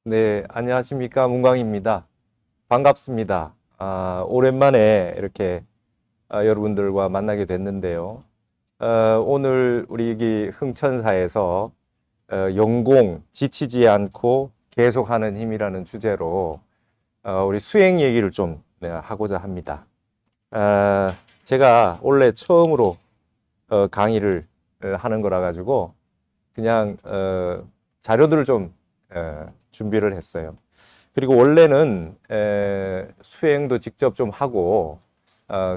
네, 안녕하십니까. 문광입니다. 반갑습니다. 오랜만에 이렇게 여러분들과 만나게 됐는데요. 오늘 우리 여기 흥천사에서 영공, 지치지 않고 계속하는 힘이라는 주제로 우리 수행 얘기를 좀 하고자 합니다. 제가 원래 처음으로 강의를 하는 거라 가지고 그냥 자료들을 좀 준비를 했어요. 그리고 원래는 수행도 직접 좀 하고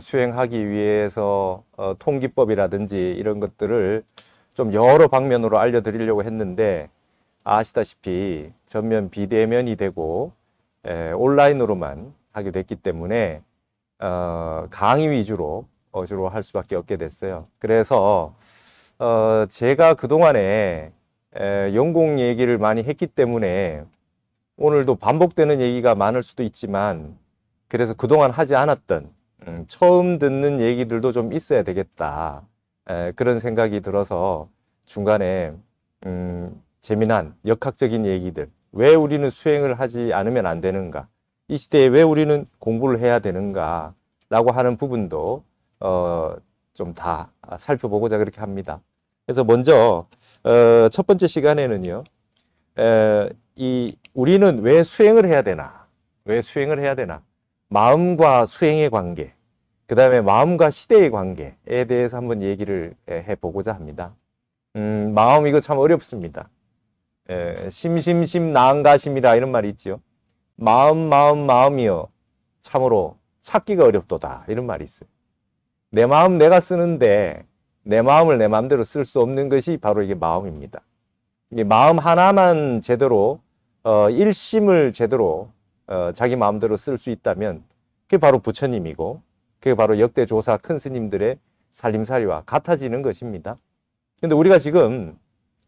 수행하기 위해서 통기법이라든지 이런 것들을 좀 여러 방면으로 알려드리려고 했는데 아시다시피 전면 비대면이 되고 온라인으로만 하게 됐기 때문에 강의 위주로 주로 할 수밖에 없게 됐어요. 그래서 제가 그동안에 영공 얘기를 많이 했기 때문에 오늘도 반복되는 얘기가 많을 수도 있지만 그래서 그동안 하지 않았던 처음 듣는 얘기들도 좀 있어야 되겠다. 그런 생각이 들어서 중간에 재미난 역학적인 얘기들, 왜 우리는 수행을 하지 않으면 안 되는가, 이 시대에 왜 우리는 공부를 해야 되는가 라고 하는 부분도 좀 다 살펴보고자 그렇게 합니다. 그래서 먼저 첫 번째 시간에는요, 우리는 왜 수행을 해야 되나? 왜 수행을 해야 되나? 마음과 수행의 관계, 그 다음에 마음과 시대의 관계에 대해서 한번 얘기를 해보고자 합니다. 마음 이거 참 어렵습니다. 심심심 나은가심이라 이런 말이 있죠. 마음이여 참으로 찾기가 어렵도다 이런 말이 있어요. 내 마음 내가 쓰는데 내 마음을 내 마음대로 쓸 수 없는 것이 바로 이게 마음입니다. 이게 마음 하나만 제대로 일심을 제대로 자기 마음대로 쓸 수 있다면 그게 바로 부처님이고 그게 바로 역대 조사 큰 스님들의 살림살이와 같아지는 것입니다. 근데 우리가 지금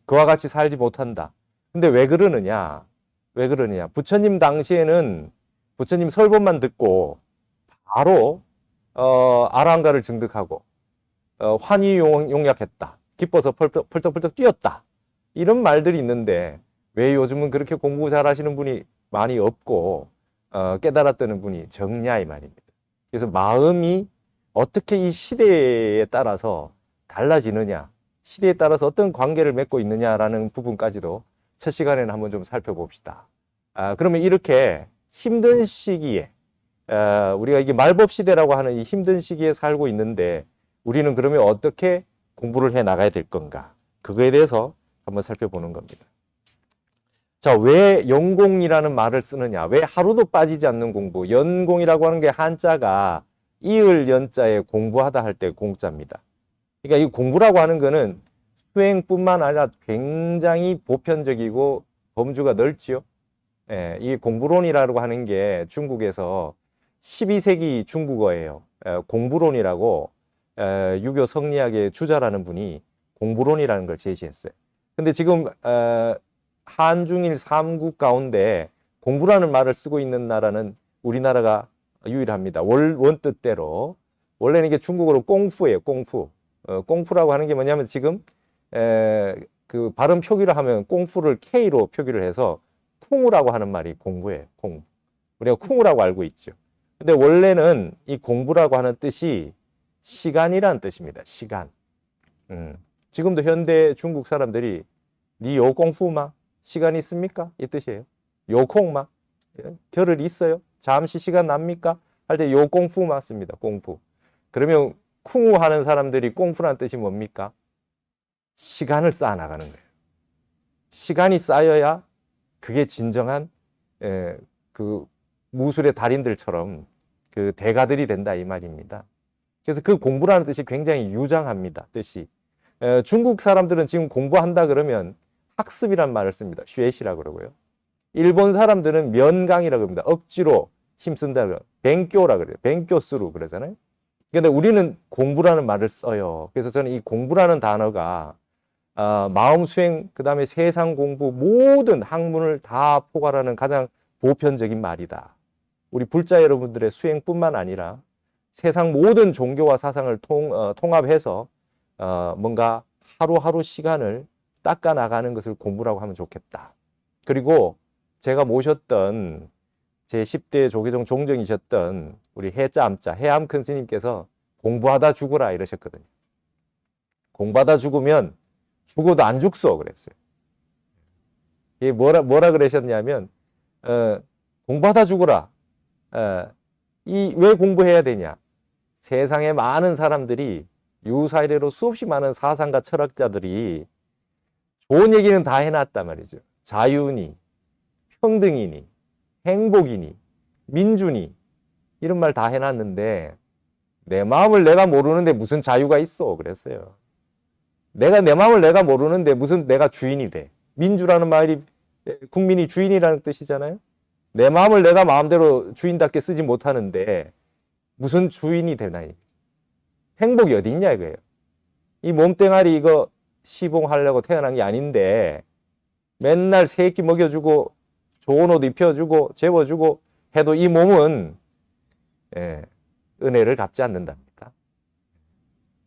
그와 같이 살지 못한다. 근데 왜 그러느냐? 왜 그러느냐? 부처님 당시에는 부처님 설법만 듣고 바로 아랑가를 증득하고 환희 용약했다. 기뻐서 펄쩍펄쩍 뛰었다. 이런 말들이 있는데 왜 요즘은 그렇게 공부 잘하시는 분이 많이 없고 깨달았다는 분이 적냐 이 말입니다. 그래서 마음이 어떻게 이 시대에 따라서 달라지느냐, 시대에 따라서 어떤 관계를 맺고 있느냐라는 부분까지도 첫 시간에는 한번 좀 살펴봅시다. 그러면 이렇게 힘든 시기에 우리가 이게 말법 시대라고 하는 이 힘든 시기에 살고 있는데 우리는 그러면 어떻게 공부를 해 나가야 될 건가? 그거에 대해서 한번 살펴보는 겁니다. 자, 왜 연공이라는 말을 쓰느냐? 왜 하루도 빠지지 않는 공부? 연공이라고 하는 게 한자가 이을 연자에 공부하다 할 때 공자입니다. 그러니까 이 공부라고 하는 거는 수행뿐만 아니라 굉장히 보편적이고 범주가 넓지요. 이 공부론이라고 하는 게 중국에서 12세기 중국어예요. 공부론이라고 유교 성리학의 주자라는 분이 공부론이라는 걸 제시했어요. 근데 지금 한중일 3국 가운데 공부라는 말을 쓰고 있는 나라는 우리나라가 유일합니다. 원뜻대로. 원래는 이게 중국어로 꽁푸예요. 꽁푸. 꽁푸라고 하는 게 뭐냐면 지금 그 발음 표기를 하면 꽁푸를 K로 표기를 해서 쿵우라고 하는 말이 공부예요. 공. 우리가 쿵우라고 알고 있죠. 근데 원래는 이 공부라고 하는 뜻이 시간이라는 뜻입니다. 시간. 지금도 현대 중국 사람들이 니 요 공푸마 시간 있습니까? 이 뜻이에요. 요 콩마 겨를 있어요? 잠시 시간 납니까? 할 때 요 공푸마 씁니다. 공푸. 그러면 쿵우 하는 사람들이 공푸라는 뜻이 뭡니까? 시간을 쌓아 나가는 거예요. 시간이 쌓여야 그게 진정한 그 무술의 달인들처럼 그 대가들이 된다 이 말입니다. 그래서 그 공부라는 뜻이 굉장히 유장합니다. 뜻이. 중국 사람들은 지금 공부한다 그러면 학습이란 말을 씁니다. 쉐시라 그러고요. 일본 사람들은 면강이라고 합니다. 억지로 힘쓴다 그래요. 뱅교라 그래요. 뱅교스루 그러잖아요. 근데 우리는 공부라는 말을 써요. 그래서 저는 이 공부라는 단어가 마음 수행, 그 다음에 세상 공부, 모든 학문을 다 포괄하는 가장 보편적인 말이다. 우리 불자 여러분들의 수행뿐만 아니라 세상 모든 종교와 사상을 통합해서 뭔가 하루하루 시간을 닦아 나가는 것을 공부라고 하면 좋겠다. 그리고 제가 모셨던 제 10대 조계종 종정이셨던 우리 해짜암자 해암 큰 스님께서 공부하다 죽어라 이러셨거든요. 공부하다 죽으면 죽어도 안 죽소 그랬어요. 이게 뭐라 그러셨냐면 공부하다 죽어라. 왜 공부해야 되냐? 세상에 많은 사람들이 유사이래로 수없이 많은 사상가 철학자들이 좋은 얘기는 다 해놨단 말이죠. 자유니, 평등이니, 행복이니, 민주니 이런 말 다 해놨는데 내 마음을 내가 모르는데 무슨 자유가 있어 그랬어요. 내 마음을 내가 모르는데 무슨 내가 주인이 돼. 민주라는 말이 국민이 주인이라는 뜻이잖아요. 내 마음을 내가 마음대로 주인답게 쓰지 못하는데 무슨 주인이 되나. 행복이 어디 있냐 이거예요. 이 몸뚱아리 이거 시봉하려고 태어난 게 아닌데 맨날 새끼 먹여주고 좋은 옷 입혀주고 재워주고 해도 이 몸은 은혜를 갚지 않는답니다.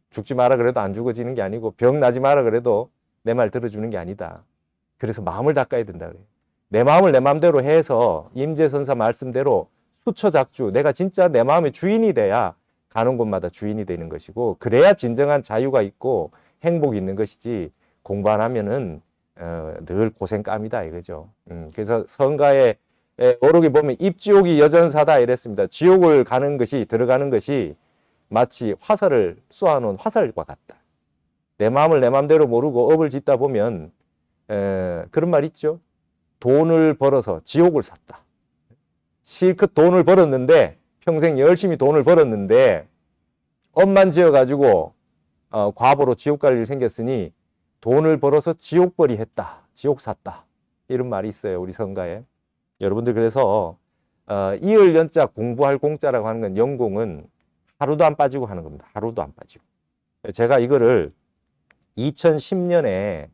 죽지 마라 그래도 안 죽어지는 게 아니고 병 나지 마라 그래도 내 말 들어주는 게 아니다. 그래서 마음을 닦아야 된다 그래요. 내 마음을 내 마음대로 해서 임재선사 말씀대로 수처작주 내가 진짜 내 마음의 주인이 돼야 가는 곳마다 주인이 되는 것이고 그래야 진정한 자유가 있고 행복이 있는 것이지 공부 안 하면은 늘 고생감이다 이거죠. 그래서 성가의 어록에 보면 입지옥이 여전사다 이랬습니다. 지옥을 가는 것이 들어가는 것이 마치 화살을 쏘아놓은 화살과 같다. 내 마음을 내 마음대로 모르고 업을 짓다 보면 그런 말 있죠. 돈을 벌어서 지옥을 샀다. 실컷 돈을 벌었는데 평생 열심히 돈을 벌었는데 업만 지어가지고 과보로 지옥 갈 일이 생겼으니 돈을 벌어서 지옥벌이 했다. 지옥 샀다. 이런 말이 있어요. 우리 성가에. 여러분들 그래서 이을 연자 공부할 공자라고 하는 건 연공은 하루도 안 빠지고 하는 겁니다. 하루도 안 빠지고. 제가 이거를 2010년에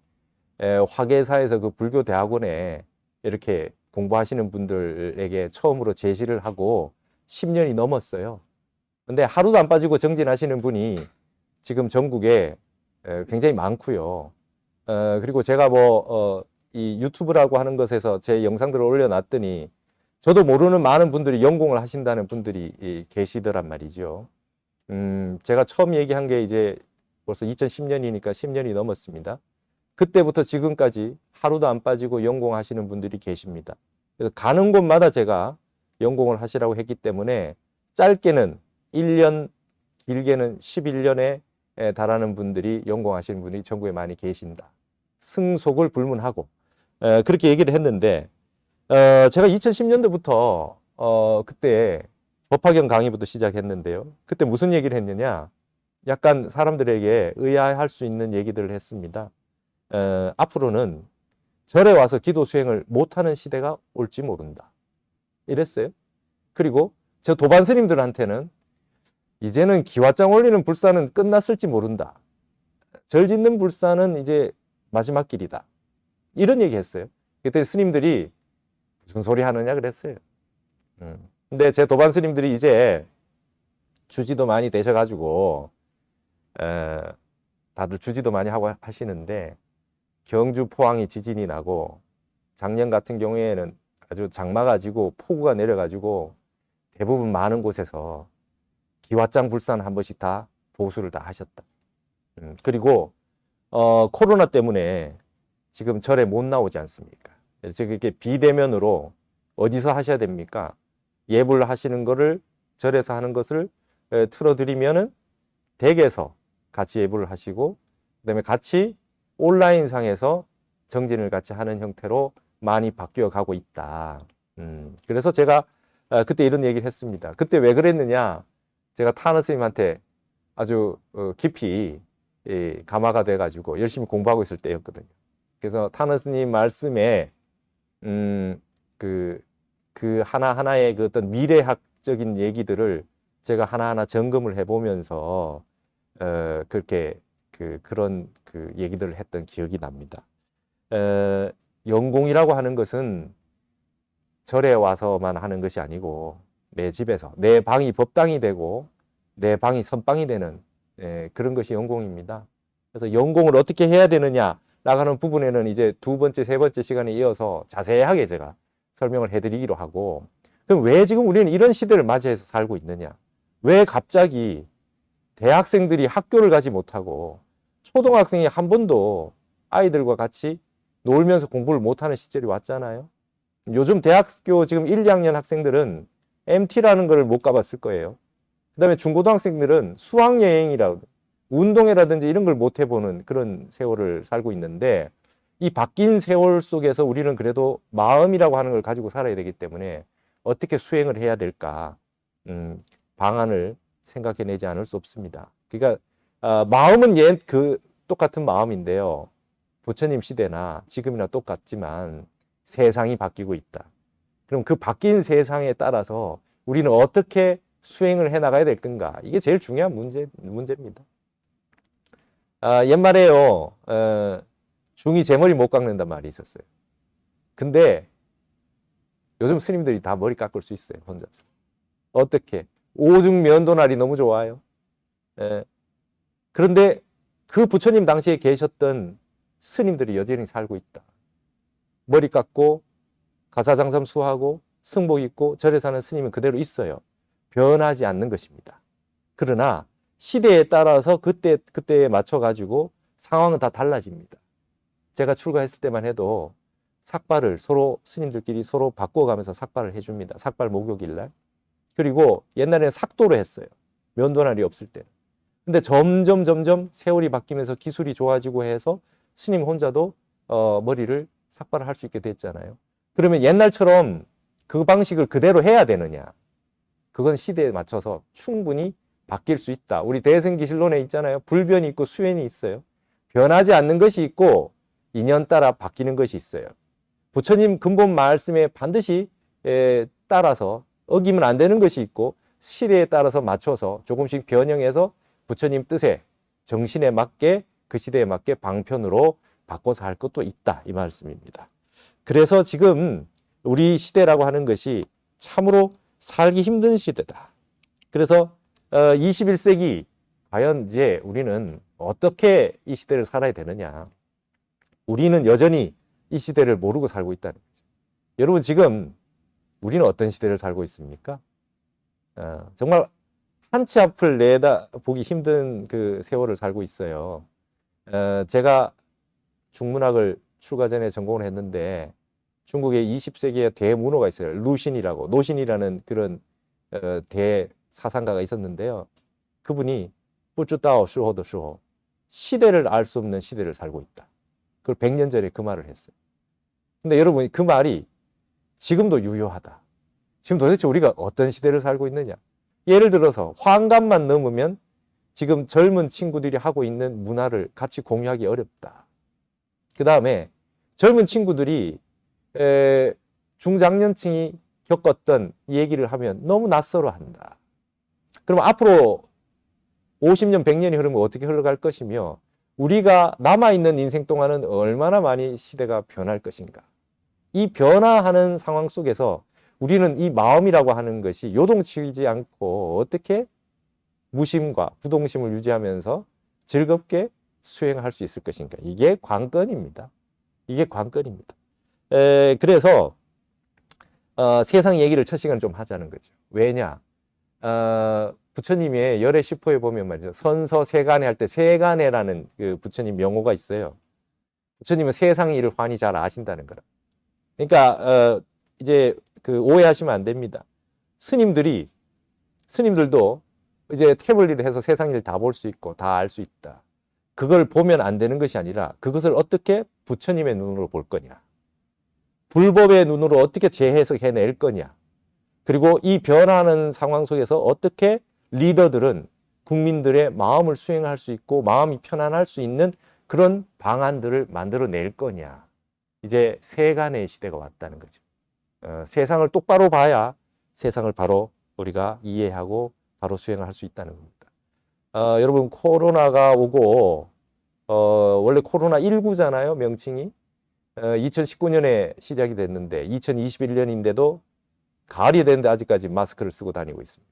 화계사에서 그 불교대학원에 이렇게 공부하시는 분들에게 처음으로 제시를 하고 10년이 넘었어요. 근데 하루도 안 빠지고 정진하시는 분이 지금 전국에 굉장히 많고요. 그리고 제가 이 유튜브라고 하는 것에서 제 영상들을 올려놨더니 저도 모르는 많은 분들이 연공을 하신다는 분들이 계시더란 말이죠. 제가 처음 얘기한 게 이제 벌써 2010년이니까 10년이 넘었습니다. 그때부터 지금까지 하루도 안 빠지고 연공하시는 분들이 계십니다. 그래서 가는 곳마다 제가 연공을 하시라고 했기 때문에 짧게는 1년, 길게는 11년에 달하는 분들이 연공하시는 분들이 전국에 많이 계신다. 승속을 불문하고 그렇게 얘기를 했는데 제가 2010년도부터 그때 법화경 강의부터 시작했는데요. 그때 무슨 얘기를 했느냐? 약간 사람들에게 의아할 수 있는 얘기들을 했습니다. 앞으로는 절에 와서 기도 수행을 못하는 시대가 올지 모른다. 이랬어요. 그리고 저 도반 스님들한테는 이제는 기와장 올리는 불사는 끝났을지 모른다. 절 짓는 불사는 이제 마지막 길이다. 이런 얘기 했어요. 그때 스님들이 무슨 소리 하느냐 그랬어요. 근데 제 도반 스님들이 이제 주지도 많이 되셔가지고 다들 주지도 많이 하고 하시는데 경주 포항이 지진이 나고 작년 같은 경우에는 아주 장마가 지고 폭우가 내려가지고 대부분 많은 곳에서 기와장 불산 한 번씩 다 보수를 다 하셨다. 그리고 코로나 때문에 지금 절에 못 나오지 않습니까? 그래서 이렇게 비대면으로 어디서 하셔야 됩니까? 예불 하시는 거를 절에서 하는 것을 틀어드리면은 댁에서 같이 예불을 하시고 그다음에 같이 온라인상에서 정진을 같이 하는 형태로 많이 바뀌어 가고 있다. 그래서 제가 그때 이런 얘기를 했습니다. 그때 왜 그랬느냐? 제가 타너 스님한테 아주 깊이 감화가 돼가지고 열심히 공부하고 있을 때였거든요. 그래서 타너 스님 말씀에 그 하나하나의 그 어떤 미래학적인 얘기들을 제가 하나하나 점검을 해보면서 그렇게 그런 얘기들을 했던 기억이 납니다. 연공이라고 하는 것은 절에 와서만 하는 것이 아니고 내 집에서 내 방이 법당이 되고 내 방이 선방이 되는 그런 것이 연공입니다. 그래서 연공을 어떻게 해야 되느냐라고 하는 부분에는 이제 두 번째, 세 번째 시간에 이어서 자세하게 제가 설명을 해드리기로 하고, 그럼 왜 지금 우리는 이런 시대를 맞이해서 살고 있느냐? 왜 갑자기 대학생들이 학교를 가지 못하고 초등학생이 한 번도 아이들과 같이 놀면서 공부를 못하는 시절이 왔잖아요. 요즘 대학교 지금 1, 2학년 학생들은 MT라는 걸 못 가봤을 거예요. 그 다음에 중고등학생들은 수학여행이라 운동회라든지 이런 걸 못 해보는 그런 세월을 살고 있는데, 이 바뀐 세월 속에서 우리는 그래도 마음이라고 하는 걸 가지고 살아야 되기 때문에 어떻게 수행을 해야 될까, 방안을 생각해내지 않을 수 없습니다. 그러니까 마음은 똑같은 마음인데요. 부처님 시대나 지금이나 똑같지만 세상이 바뀌고 있다. 그럼 그 바뀐 세상에 따라서 우리는 어떻게 수행을 해나가야 될 건가? 이게 제일 중요한 문제입니다. 옛말에요, 중이 제 머리 못 깎는단 말이 있었어요. 근데 요즘 스님들이 다 머리 깎을 수 있어요, 혼자서. 어떻게? 오중 면도날이 너무 좋아요. 그런데 그 부처님 당시에 계셨던 스님들이 여전히 살고 있다. 머리 깎고 가사장삼 수하고 승복 입고 절에 사는 스님은 그대로 있어요. 변하지 않는 것입니다. 그러나 시대에 따라서 그때에 맞춰 가지고 상황은 다 달라집니다. 제가 출가했을 때만 해도 삭발을 스님들끼리 서로 바꿔가면서 삭발을 해줍니다. 삭발 목욕일 날. 그리고 옛날에는 삭도로 했어요. 면도날이 없을 때. 근데 점점 세월이 바뀌면서 기술이 좋아지고 해서 스님 혼자도 머리를 삭발을 할 수 있게 됐잖아요. 그러면 옛날처럼 그 방식을 그대로 해야 되느냐? 그건 시대에 맞춰서 충분히 바뀔 수 있다. 우리 대승기실론에 있잖아요. 불변이 있고 수변이 있어요. 변하지 않는 것이 있고 인연 따라 바뀌는 것이 있어요. 부처님 근본 말씀에 반드시 따라서 어기면 안 되는 것이 있고, 시대에 따라서 맞춰서 조금씩 변형해서 부처님 뜻에 정신에 맞게, 그 시대에 맞게 방편으로 바꿔서 할 것도 있다, 이 말씀입니다. 그래서 지금 우리 시대라고 하는 것이 참으로 살기 힘든 시대다. 그래서 21세기 과연 이제 우리는 어떻게 이 시대를 살아야 되느냐? 우리는 여전히 이 시대를 모르고 살고 있다는 거죠. 여러분, 지금 우리는 어떤 시대를 살고 있습니까? 정말 한치 앞을 내다보기 힘든 그 세월을 살고 있어요. 제가 중문학을 출가 전에 전공을 했는데, 중국에 20세기의 대문호가 있어요. 루신이라고, 노신이라는 그런 대사상가가 있었는데요. 그분이 뿌쭈따오 슈호도 슈호, 시대를 알 수 없는 시대를 살고 있다. 그걸 100년 전에 그 말을 했어요. 근데 여러분, 그 말이 지금도 유효하다. 지금 도대체 우리가 어떤 시대를 살고 있느냐? 예를 들어서 환갑만 넘으면 지금 젊은 친구들이 하고 있는 문화를 같이 공유하기 어렵다. 그 다음에 젊은 친구들이 중장년층이 겪었던 얘기를 하면 너무 낯설어 한다. 그럼 앞으로 50년, 100년이 흐르면 어떻게 흘러갈 것이며, 우리가 남아있는 인생 동안은 얼마나 많이 시대가 변할 것인가. 이 변화하는 상황 속에서 우리는 이 마음이라고 하는 것이 요동치지 않고 어떻게 무심과 부동심을 유지하면서 즐겁게 수행할 수 있을 것인가. 이게 관건입니다. 이게 관건입니다. 그래서 세상 얘기를 첫 시간 좀 하자는 거죠. 왜냐? 부처님의 열애 시포에 보면 말이죠. 선서세간회 할 때 세간회라는 그 부처님 명호가 있어요. 부처님은 세상 일을 환히 잘 아신다는 거라. 그러니까 이제 그 오해하시면 안 됩니다. 스님들도 이제 태블릿을 해서 세상 일 다 볼 수 있고 다 알 수 있다. 그걸 보면 안 되는 것이 아니라 그것을 어떻게 부처님의 눈으로 볼 거냐. 불법의 눈으로 어떻게 재해석해낼 거냐. 그리고 이 변화하는 상황 속에서 어떻게 리더들은 국민들의 마음을 수행할 수 있고 마음이 편안할 수 있는 그런 방안들을 만들어낼 거냐. 이제 세간의 시대가 왔다는 거죠. 세상을 똑바로 봐야 세상을 바로 우리가 이해하고 바로 수행을 할 수 있다는 겁니다. 여러분, 코로나가 오고 원래 코로나19잖아요, 명칭이. 2019년에 시작이 됐는데 2021년인데도 가을이 됐는데 아직까지 마스크를 쓰고 다니고 있습니다.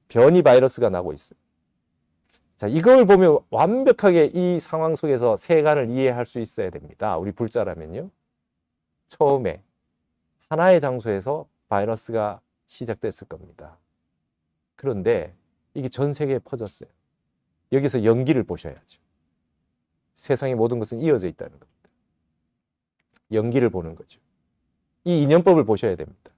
변이 바이러스가 나고 있어요. 자, 이걸 보면 완벽하게 이 상황 속에서 세간을 이해할 수 있어야 됩니다. 우리 불자라면요. 처음에 하나의 장소에서 바이러스가 시작됐을 겁니다. 그런데 이게 전 세계에 퍼졌어요. 여기서 연기를 보셔야죠. 세상의 모든 것은 이어져 있다는 겁니다. 연기를 보는 거죠. 이 인연법을 보셔야 됩니다.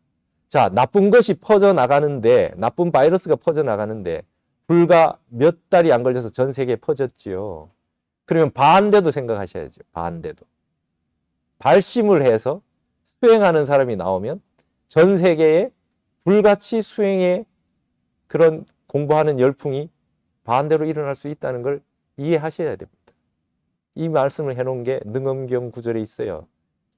자, 나쁜 것이 퍼져나가는데, 나쁜 바이러스가 퍼져나가는데 불과 몇 달이 안 걸려서 전 세계에 퍼졌지요. 그러면 반대도 생각하셔야죠. 반대도. 발심을 해서 수행하는 사람이 나오면 전 세계에 불같이 수행의 그런 공부하는 열풍이 반대로 일어날 수 있다는 걸 이해하셔야 됩니다. 이 말씀을 해놓은 게 능엄경 구절에 있어요.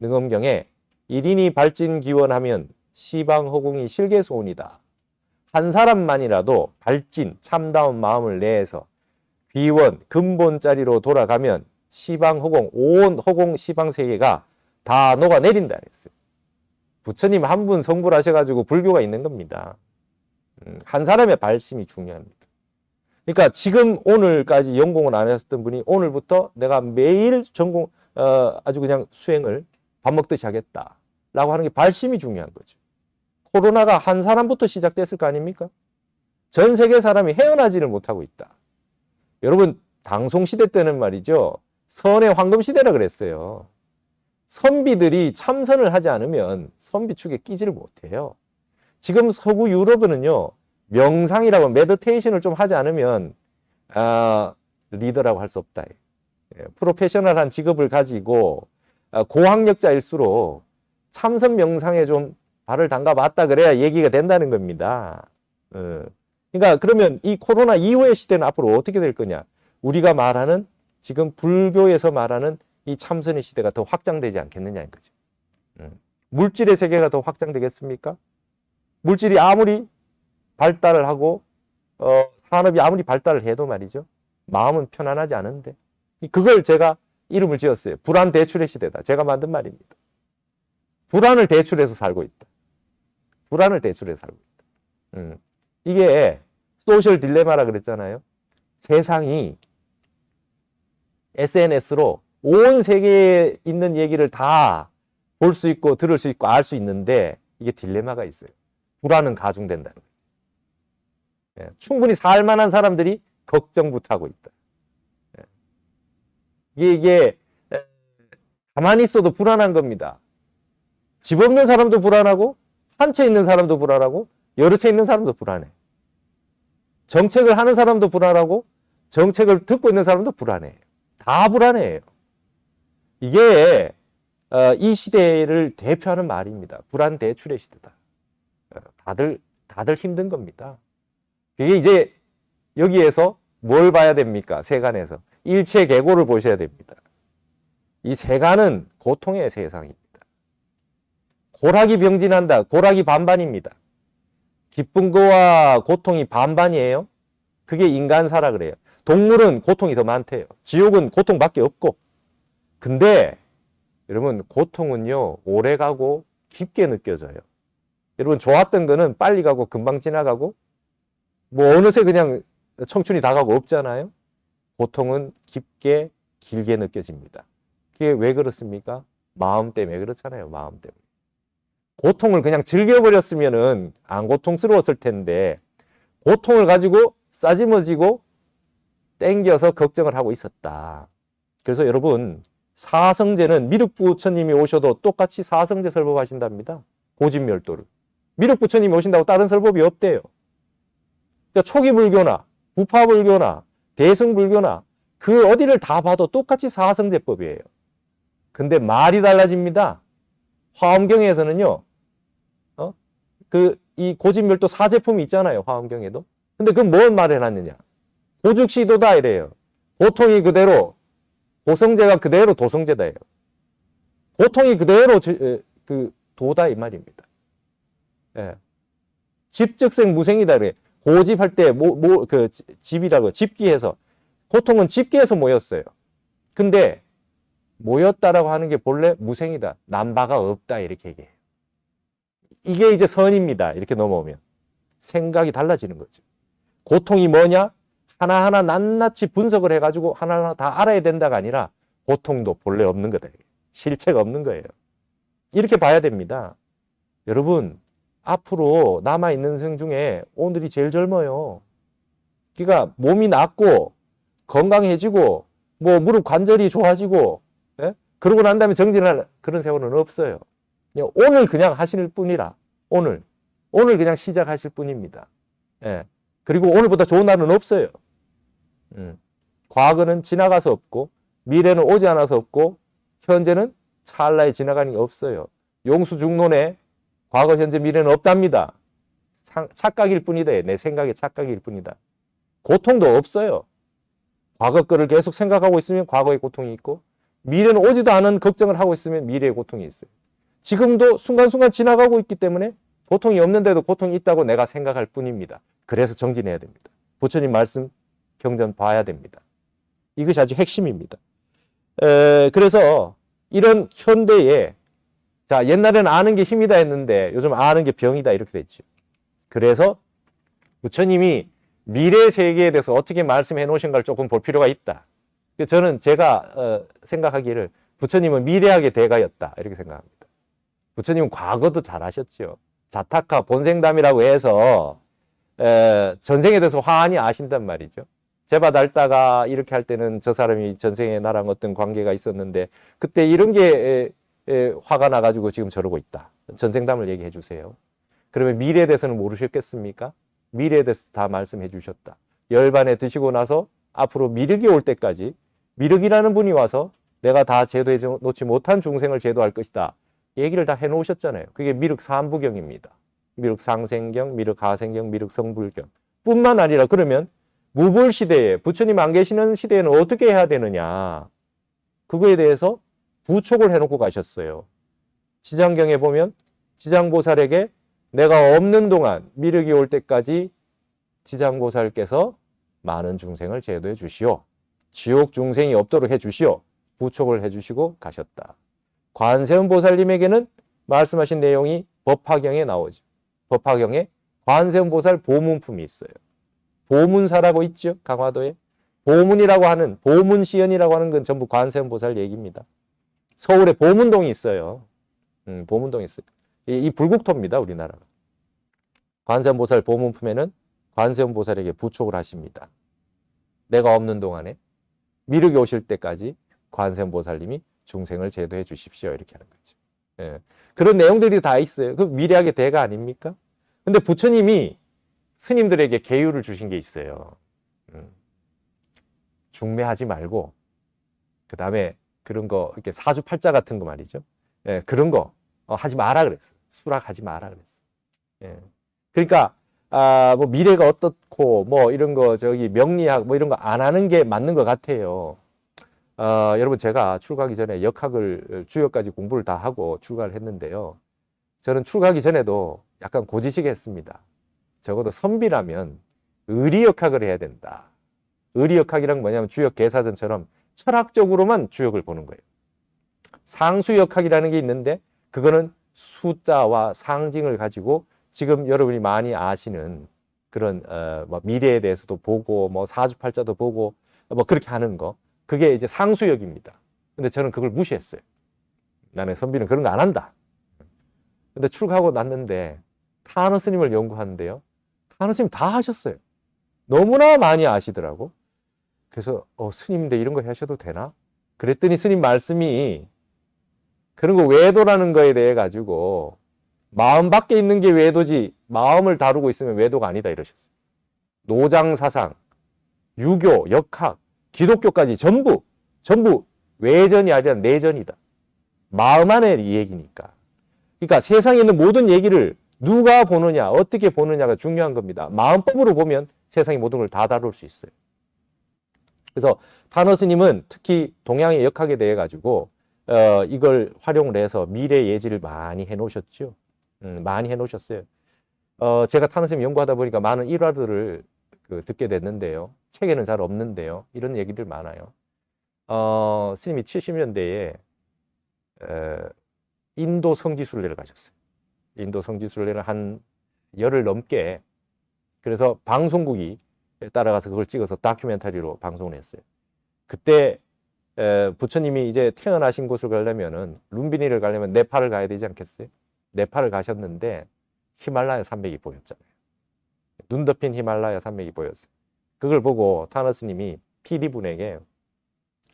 능엄경에 일인이 발진기원하면 시방허공이 실계소원이다. 한 사람만이라도 발진, 참다운 마음을 내서 귀원, 근본자리로 돌아가면 시방허공, 온 허공 시방세계가 다 녹아내린다 했어요. 부처님 한 분 성불 하셔가지고 불교가 있는 겁니다. 한 사람의 발심이 중요합니다. 그러니까 지금 오늘까지 연공을 안 하셨던 분이 오늘부터 내가 매일 전공 아주 그냥 수행을 밥 먹듯이 하겠다라고 하는 게 발심이 중요한 거죠. 코로나가 한 사람부터 시작됐을 거 아닙니까? 전 세계 사람이 헤어나지를 못하고 있다. 여러분 당송시대 때는 말이죠. 선의 황금시대라 그랬어요. 선비들이 참선을 하지 않으면 선비축에 끼지를 못해요. 지금 서구 유럽은요. 명상이라고 메디테이션을 좀 하지 않으면 리더라고 할 수 없다. 프로페셔널한 직업을 가지고 고학력자일수록 참선 명상에 좀 발을 담가봤다 그래야 얘기가 된다는 겁니다. 그러니까 그러면 이 코로나 이후의 시대는 앞으로 어떻게 될 거냐. 우리가 말하는 지금 불교에서 말하는 이 참선의 시대가 더 확장되지 않겠느냐는 거죠. 물질의 세계가 더 확장되겠습니까? 물질이 아무리 발달을 하고 산업이 아무리 발달을 해도 말이죠. 마음은 편안하지 않은데 그걸 제가 이름을 지었어요. 불안 대출의 시대다. 제가 만든 말입니다. 불안을 대출해서 살고 있다. 불안을 대출해서 살고 있다. 이게 소셜 딜레마라 그랬잖아요. 세상이 SNS로 온 세계에 있는 얘기를 다 볼 수 있고 들을 수 있고 알 수 있는데 이게 딜레마가 있어요. 불안은 가중된다는 거죠. 충분히 살만한 사람들이 걱정부터 하고 있다. 이게 가만히 있어도 불안한 겁니다. 집 없는 사람도 불안하고 한 채 있는 사람도 불안하고 여러 채 있는 사람도 불안해. 정책을 하는 사람도 불안하고 정책을 듣고 있는 사람도 불안해요. 다 불안해요. 이게 이 시대를 대표하는 말입니다. 불안 대출의 시대다. 다들 힘든 겁니다. 이게 이제 여기에서 뭘 봐야 됩니까? 세간에서 일체계고를 보셔야 됩니다. 이 세간은 고통의 세상입니다. 고락이 병진한다. 고락이 반반입니다. 기쁜 거와 고통이 반반이에요. 그게 인간사라 그래요. 동물은 고통이 더 많대요. 지옥은 고통밖에 없고. 근데 여러분 고통은요 오래 가고 깊게 느껴져요. 여러분 좋았던 거는 빨리 가고 금방 지나가고 뭐 어느새 그냥 청춘이 다 가고 없잖아요. 고통은 깊게 길게 느껴집니다. 그게 왜 그렇습니까? 마음 때문에 그렇잖아요. 마음 때문에. 고통을 그냥 즐겨버렸으면은 안 고통스러웠을 텐데 고통을 가지고 싸지머지고 땡겨서 걱정을 하고 있었다. 그래서 여러분 사성제는 미륵부처님이 오셔도 똑같이 사성제 설법하신답니다. 고진멸도를. 미륵부처님이 오신다고 다른 설법이 없대요. 그러니까 초기 불교나 부파 불교나 대승 불교나 그 어디를 다 봐도 똑같이 사성제법이에요. 근데 말이 달라집니다. 화엄경에서는요. 이 고진멸도 사제품이 있잖아요. 화엄경에도. 근데 그건 뭔 말을 해놨느냐. 고죽시도다 이래요. 고통이 그대로 고성제가 그대로 도성제다예요. 고통이 그대로 도다 이 말입니다. 예. 집즉생 무생이다 그래. 고집할 때 집이라고 집기해서 고통은 집기해서 모였어요. 근데 모였다라고 하는 게 본래 무생이다. 남바가 없다 이렇게 얘기해요. 이게 이제 선입니다. 이렇게 넘어오면 생각이 달라지는 거죠. 고통이 뭐냐? 하나하나 낱낱이 분석을 해가지고 하나하나 다 알아야 된다가 아니라 고통도 본래 없는 거다. 실체가 없는 거예요. 이렇게 봐야 됩니다. 여러분, 앞으로 남아있는 생 중에 오늘이 제일 젊어요. 그러니까 몸이 낫고 건강해지고 뭐 무릎 관절이 좋아지고, 예? 그러고 난 다음에 정진할 그런 세월은 없어요. 오늘 그냥 하실 뿐이라. 오늘 그냥 시작하실 뿐입니다. 예. 그리고 오늘보다 좋은 날은 없어요. 과거는 지나가서 없고 미래는 오지 않아서 없고 현재는 찰나에 지나가는 게 없어요. 용수중론에 과거, 현재, 미래는 없답니다. 착각일 뿐이다. 내 생각의 착각일 뿐이다. 고통도 없어요. 과거 거를 계속 생각하고 있으면 과거의 고통이 있고 미래는 오지도 않은 걱정을 하고 있으면 미래의 고통이 있어요. 지금도 순간순간 지나가고 있기 때문에 고통이 없는데도 고통이 있다고 내가 생각할 뿐입니다. 그래서 정진해야 됩니다. 부처님 말씀 경전 봐야 됩니다. 이것이 아주 핵심입니다. 그래서 이런 현대에 자, 옛날에는 아는 게 힘이다 했는데 요즘 아는 게 병이다 이렇게 됐죠. 그래서 부처님이 미래 세계에 대해서 어떻게 말씀해 놓으신가를 조금 볼 필요가 있다. 저는 제가 생각하기를 부처님은 미래학의 대가였다 이렇게 생각합니다. 부처님은 과거도 잘하셨죠. 자타카 본생담이라고 해서 전생에 대해서 환히 아신단 말이죠. 제바 닳다가 이렇게 할 때는 저 사람이 전생에 나랑 어떤 관계가 있었는데 그때 이런 게 화가 나가지고 지금 저러고 있다. 전생담을 얘기해 주세요. 그러면 미래에 대해서는 모르셨겠습니까? 미래에 대해서 다 말씀해 주셨다. 열반에 드시고 나서 앞으로 미륵이 올 때까지 미륵이라는 분이 와서 내가 다 제도해 놓지 못한 중생을 제도할 것이다. 얘기를 다 해놓으셨잖아요. 그게 미륵 삼부경입니다. 미륵 상생경, 미륵 하생경, 미륵 성불경. 뿐만 아니라 그러면 무불 시대에 부처님 안 계시는 시대에는 어떻게 해야 되느냐. 그거에 대해서 부촉을 해놓고 가셨어요. 지장경에 보면 지장보살에게 내가 없는 동안 미륵이 올 때까지 지장보살께서 많은 중생을 제도해 주시오. 지옥 중생이 없도록 해 주시오. 부촉을 해 주시고 가셨다. 관세음보살님에게는 말씀하신 내용이 법화경에 나오죠. 법화경에 관세음보살 보문품이 있어요. 보문사라고 있죠. 강화도에. 보문이라고 하는 보문시연이라고 하는 건 전부 관세음보살 얘기입니다. 서울에 보문동이 있어요. 보문동이 있어요. 이 불국토입니다. 우리나라가. 관세음보살 보문품에는 관세음보살에게 부촉을 하십니다. 내가 없는 동안에 미륵이 오실 때까지 관세음보살님이 중생을 제도해 주십시오. 이렇게 하는 거죠. 예. 그런 내용들이 다 있어요. 그 미래학의 대가 아닙니까? 근데 부처님이 스님들에게 계율을 주신 게 있어요. 중매하지 말고 그 다음에 그런 거 이렇게 사주팔자 같은 거 말이죠. 예, 그런 거 하지 마라 그랬어요. 수락하지 마라 그랬어요. 예. 그러니까 뭐 미래가 어떻고 뭐 이런 거 저기 명리학 뭐 이런 거 안 하는 게 맞는 것 같아요. 여러분 제가 출가하기 전에 역학을 주역까지 공부를 다 하고 출가를 했는데요. 저는 출가하기 전에도 약간 고지식 했습니다. 적어도 선비라면 의리역학을 해야 된다. 의리역학이란 건 뭐냐면 주역 계사전처럼 철학적으로만 주역을 보는 거예요. 상수역학이라는 게 있는데 그거는 숫자와 상징을 가지고 지금 여러분이 많이 아시는 그런 뭐 미래에 대해서도 보고 뭐 사주팔자도 보고 뭐 그렇게 하는 거 그게 이제 상수역입니다. 근데 저는 그걸 무시했어요. 나는 선비는 그런 거 안 한다. 근데 출가하고 났는데 타너 스님을 연구하는데요. 타너 스님 다 하셨어요. 너무나 많이 아시더라고. 그래서 스님인데 이런 거 하셔도 되나? 그랬더니 스님 말씀이 그런 거 외도라는 거에 대해 가지고 마음 밖에 있는 게 외도지 마음을 다루고 있으면 외도가 아니다 이러셨어요. 노장사상, 유교, 역학, 기독교까지 전부 외전이 아니라 내전이다. 마음 안에 이 얘기니까. 그러니까 세상에 있는 모든 얘기를 누가 보느냐, 어떻게 보느냐가 중요한 겁니다. 마음법으로 보면 세상의 모든 걸 다 다룰 수 있어요. 그래서 타너 스님은 특히 동양의 역학에 대해 가지고 이걸 활용을 해서 미래 예지를 많이 해놓으셨죠. 많이 해놓으셨어요. 제가 타너 스님 연구하다 보니까 많은 일화들을 듣게 됐는데요. 책에는 잘 없는데요. 이런 얘기들 많아요. 스님이 70년대에 인도 성지순례를 가셨어요. 인도 성지순례를 한 열흘 넘게 그래서 방송국이 따라가서 그걸 찍어서 다큐멘터리로 방송을 했어요. 그때 부처님이 이제 태어나신 곳을 가려면은 룸비니를 가려면 네팔을 가야 되지 않겠어요? 네팔을 가셨는데 히말라야 산맥이 보였잖아요. 눈 덮인 히말라야 산맥이 보였어요. 그걸 보고 타너스님이 PD분에게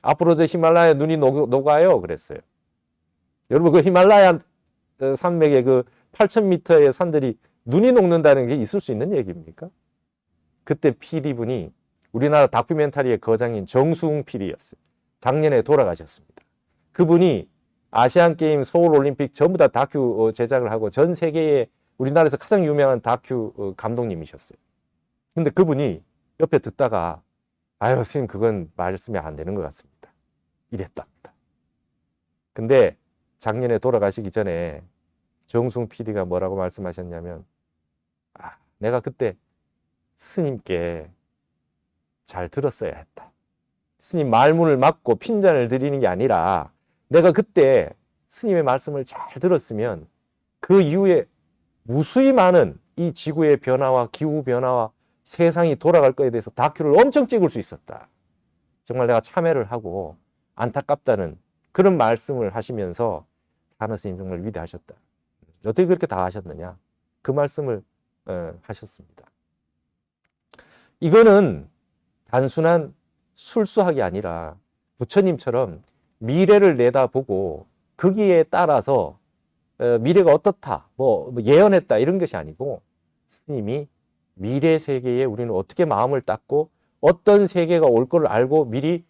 앞으로 저 히말라야 눈이 녹아요 그랬어요. 여러분 그 히말라야 산맥의 그 8,000m의 산들이 눈이 녹는다는 게 있을 수 있는 얘기입니까? 그때 PD분이 우리나라 다큐멘터리의 거장인 정수웅 PD였어요. 작년에 돌아가셨습니다. 그분이 아시안게임, 서울올림픽 전부 다 다큐 제작을 하고 전 세계에 우리나라에서 가장 유명한 다큐 감독님이셨어요. 근데 그분이 옆에 듣다가 아유 스님 그건 말씀이 안 되는 것 같습니다. 이랬답니다. 근데 작년에 돌아가시기 전에 정승 PD가 뭐라고 말씀하셨냐면 내가 그때 스님께 잘 들었어야 했다. 스님 말문을 막고 핀잔을 드리는 게 아니라 내가 그때 스님의 말씀을 잘 들었으면 그 이후에 무수히 많은 이 지구의 변화와 기후 변화와 세상이 돌아갈 거에 대해서 다큐를 엄청 찍을 수 있었다. 정말 내가 참회를 하고 안타깝다는 그런 말씀을 하시면서 타너 스님 정말 위대하셨다. 어떻게 그렇게 다 하셨느냐? 그 말씀을 하셨습니다. 이거는 단순한 술수학이 아니라 부처님처럼 미래를 내다보고 거기에 따라서 미래가 어떻다, 뭐 예언했다 이런 것이 아니고 스님이 미래 세계에 우리는 어떻게 마음을 닦고 어떤 세계가 올 거를 알고 미리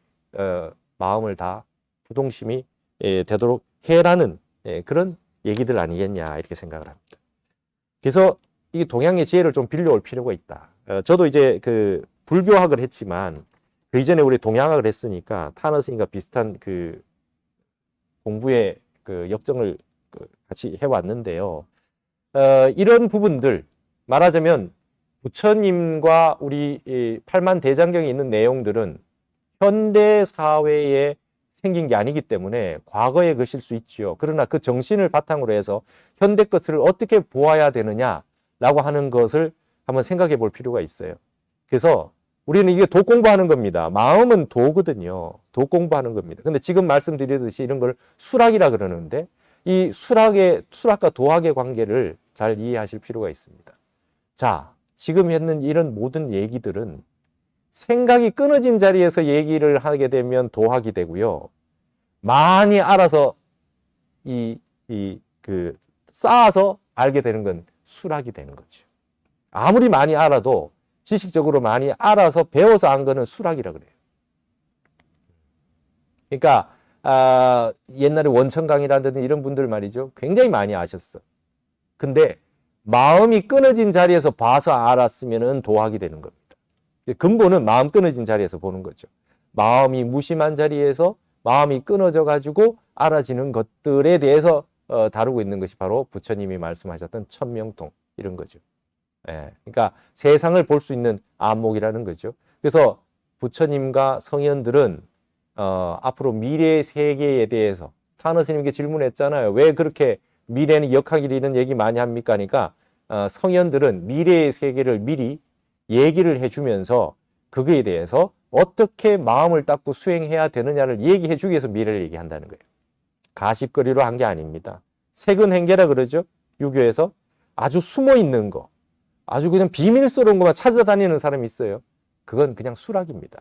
마음을 다 부동심이 되도록 해라는 그런 얘기들 아니겠냐 이렇게 생각을 합니다. 그래서 이 동양의 지혜를 좀 빌려올 필요가 있다. 저도 이제 그 불교학을 했지만 그 이전에 우리 동양학을 했으니까 타너 스님과 비슷한 그 공부의 그 역정을 같이 해왔는데요. 이런 부분들 말하자면 부처님과 우리 팔만대장경에 있는 내용들은 현대 사회에 생긴 게 아니기 때문에 과거의 것일 수 있지요. 그러나 그 정신을 바탕으로 해서 현대 것을 어떻게 보아야 되느냐라고 하는 것을 한번 생각해 볼 필요가 있어요. 그래서 우리는 이게 도 공부하는 겁니다. 마음은 도거든요. 도 공부하는 겁니다. 근데 지금 말씀드리듯이 이런 걸 수락이라 그러는데 이 수락과 도학의 관계를 잘 이해하실 필요가 있습니다. 자, 지금 했는 이런 모든 얘기들은 생각이 끊어진 자리에서 얘기를 하게 되면 도학이 되고요. 많이 알아서 쌓아서 알게 되는 건 수락이 되는 거죠. 아무리 많이 알아도 지식적으로 많이 알아서 배워서 안 거는 수락이라 그래요. 그러니까 옛날에 원천강이라든지 이런 분들 말이죠. 굉장히 많이 아셨어. 근데 마음이 끊어진 자리에서 봐서 알았으면 도학이 되는 겁니다. 근본은 마음 끊어진 자리에서 보는 거죠. 마음이 무심한 자리에서 마음이 끊어져 가지고 알아지는 것들에 대해서 다루고 있는 것이 바로 부처님이 말씀하셨던 천명통 이런 거죠. 그러니까 세상을 볼 수 있는 안목이라는 거죠. 그래서 부처님과 성현들은 앞으로 미래의 세계에 대해서 타너 스님께 질문했잖아요. 왜 그렇게 미래는 역학이라는 얘기 많이 합니까? 하니까 성현들은 미래의 세계를 미리 얘기를 해주면서 그거에 대해서 어떻게 마음을 닦고 수행해야 되느냐를 얘기해 주기 위해서 미래를 얘기한다는 거예요. 가십거리로 한 게 아닙니다. 색은행계라 그러죠. 유교에서 아주 숨어 있는 거, 아주 그냥 비밀스러운 것만 찾아다니는 사람이 있어요. 그건 그냥 수락입니다.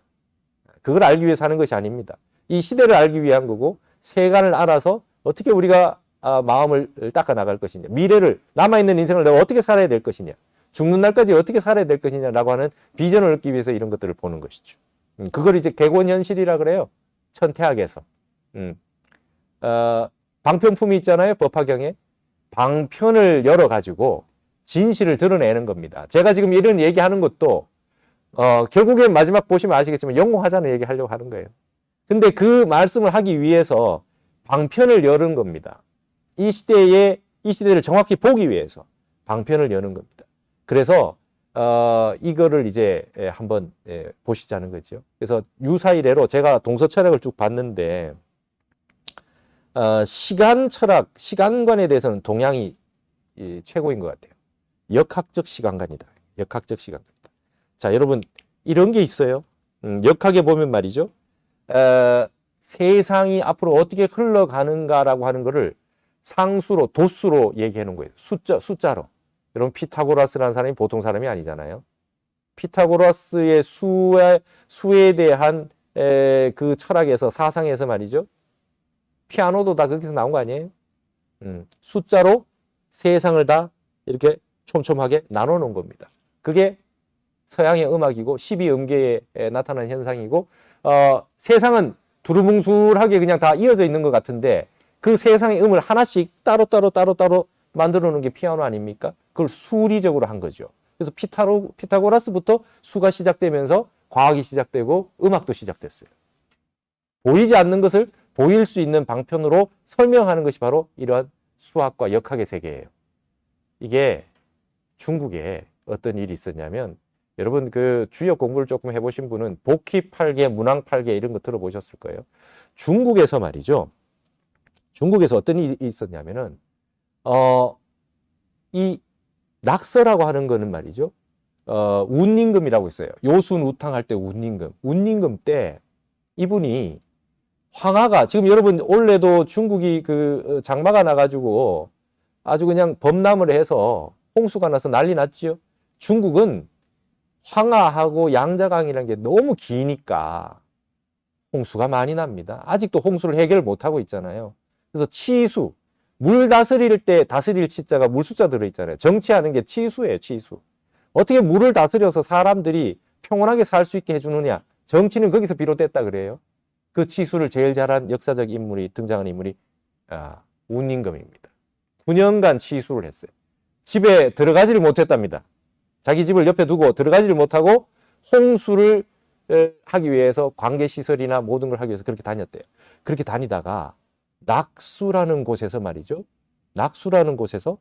그걸 알기 위해서 하는 것이 아닙니다. 이 시대를 알기 위한 거고 세간을 알아서 어떻게 우리가 마음을 닦아 나갈 것이냐, 미래를 남아있는 인생을 내가 어떻게 살아야 될 것이냐, 죽는 날까지 어떻게 살아야 될 것이냐라고 하는 비전을 얻기 위해서 이런 것들을 보는 것이죠. 그걸 이제 객원현실이라 그래요. 천태학에서. 방편품이 있잖아요. 법화경에. 방편을 열어가지고 진실을 드러내는 겁니다. 제가 지금 이런 얘기하는 것도 결국엔 마지막 보시면 아시겠지만 영웅하자는 얘기 하려고 하는 거예요. 근데 그 말씀을 하기 위해서 방편을 여는 겁니다. 이 시대를 정확히 보기 위해서 방편을 여는 겁니다. 그래서 이거를 이제 한번 보시자는 거죠. 그래서 유사이래로 제가 동서 철학을 쭉 봤는데 시간 철학, 시간관에 대해서는 동양이 최고인 것 같아요. 역학적 시간관이다. 역학적 시간관이다. 자, 여러분 이런 게 있어요. 역학에 보면 말이죠. 세상이 앞으로 어떻게 흘러가는가라고 하는 거를 상수로, 도수로 얘기하는 거예요. 숫자로. 여러분, 피타고라스라는 사람이 보통 사람이 아니잖아요. 피타고라스의 수에 대한 그 철학에서, 사상에서 말이죠. 피아노도 다 거기서 나온 거 아니에요? 숫자로 세상을 다 이렇게 촘촘하게 나눠 놓은 겁니다. 그게 서양의 음악이고 12음계에 나타나는 현상이고, 세상은 두루뭉술하게 그냥 다 이어져 있는 것 같은데 그 세상의 음을 하나씩 따로따로 만들어 놓은 게 피아노 아닙니까? 그걸 수리적으로 한 거죠. 그래서 피타고라스부터 수가 시작되면서 과학이 시작되고 음악도 시작됐어요. 보이지 않는 것을 보일 수 있는 방편으로 설명하는 것이 바로 이러한 수학과 역학의 세계예요. 이게 중국에 어떤 일이 있었냐면, 여러분 그 주역 공부를 조금 해보신 분은 복희팔계, 문왕팔계 이런 거 들어보셨을 거예요. 중국에서 말이죠. 중국에서 어떤 일이 있었냐면은 이 낙서라고 하는 거는 말이죠. 운임금이라고 있어요. 요순우탕 할 때 운임금. 운임금 때 이분이 황하가, 지금 여러분 올해도 중국이 그 장마가 나가지고 아주 그냥 범람을 해서 홍수가 나서 난리 났지요. 중국은 황하하고 양자강이라는 게 너무 기니까 홍수가 많이 납니다. 아직도 홍수를 해결 못하고 있잖아요. 그래서 치수, 물 다스릴 때 다스릴 치자가 물 숫자 들어있잖아요. 정치하는 게 치수예요, 치수. 어떻게 물을 다스려서 사람들이 평온하게 살 수 있게 해주느냐. 정치는 거기서 비롯됐다 그래요. 그 치수를 제일 잘한 역사적 인물이 등장한 인물이 운임금입니다. 9년간 치수를 했어요. 집에 들어가지를 못했답니다. 자기 집을 옆에 두고 들어가지를 못하고 홍수를 하기 위해서 관계시설이나 모든 걸 하기 위해서 그렇게 다녔대요. 그렇게 다니다가 낙수라는 곳에서 말이죠. 낙수라는 곳에서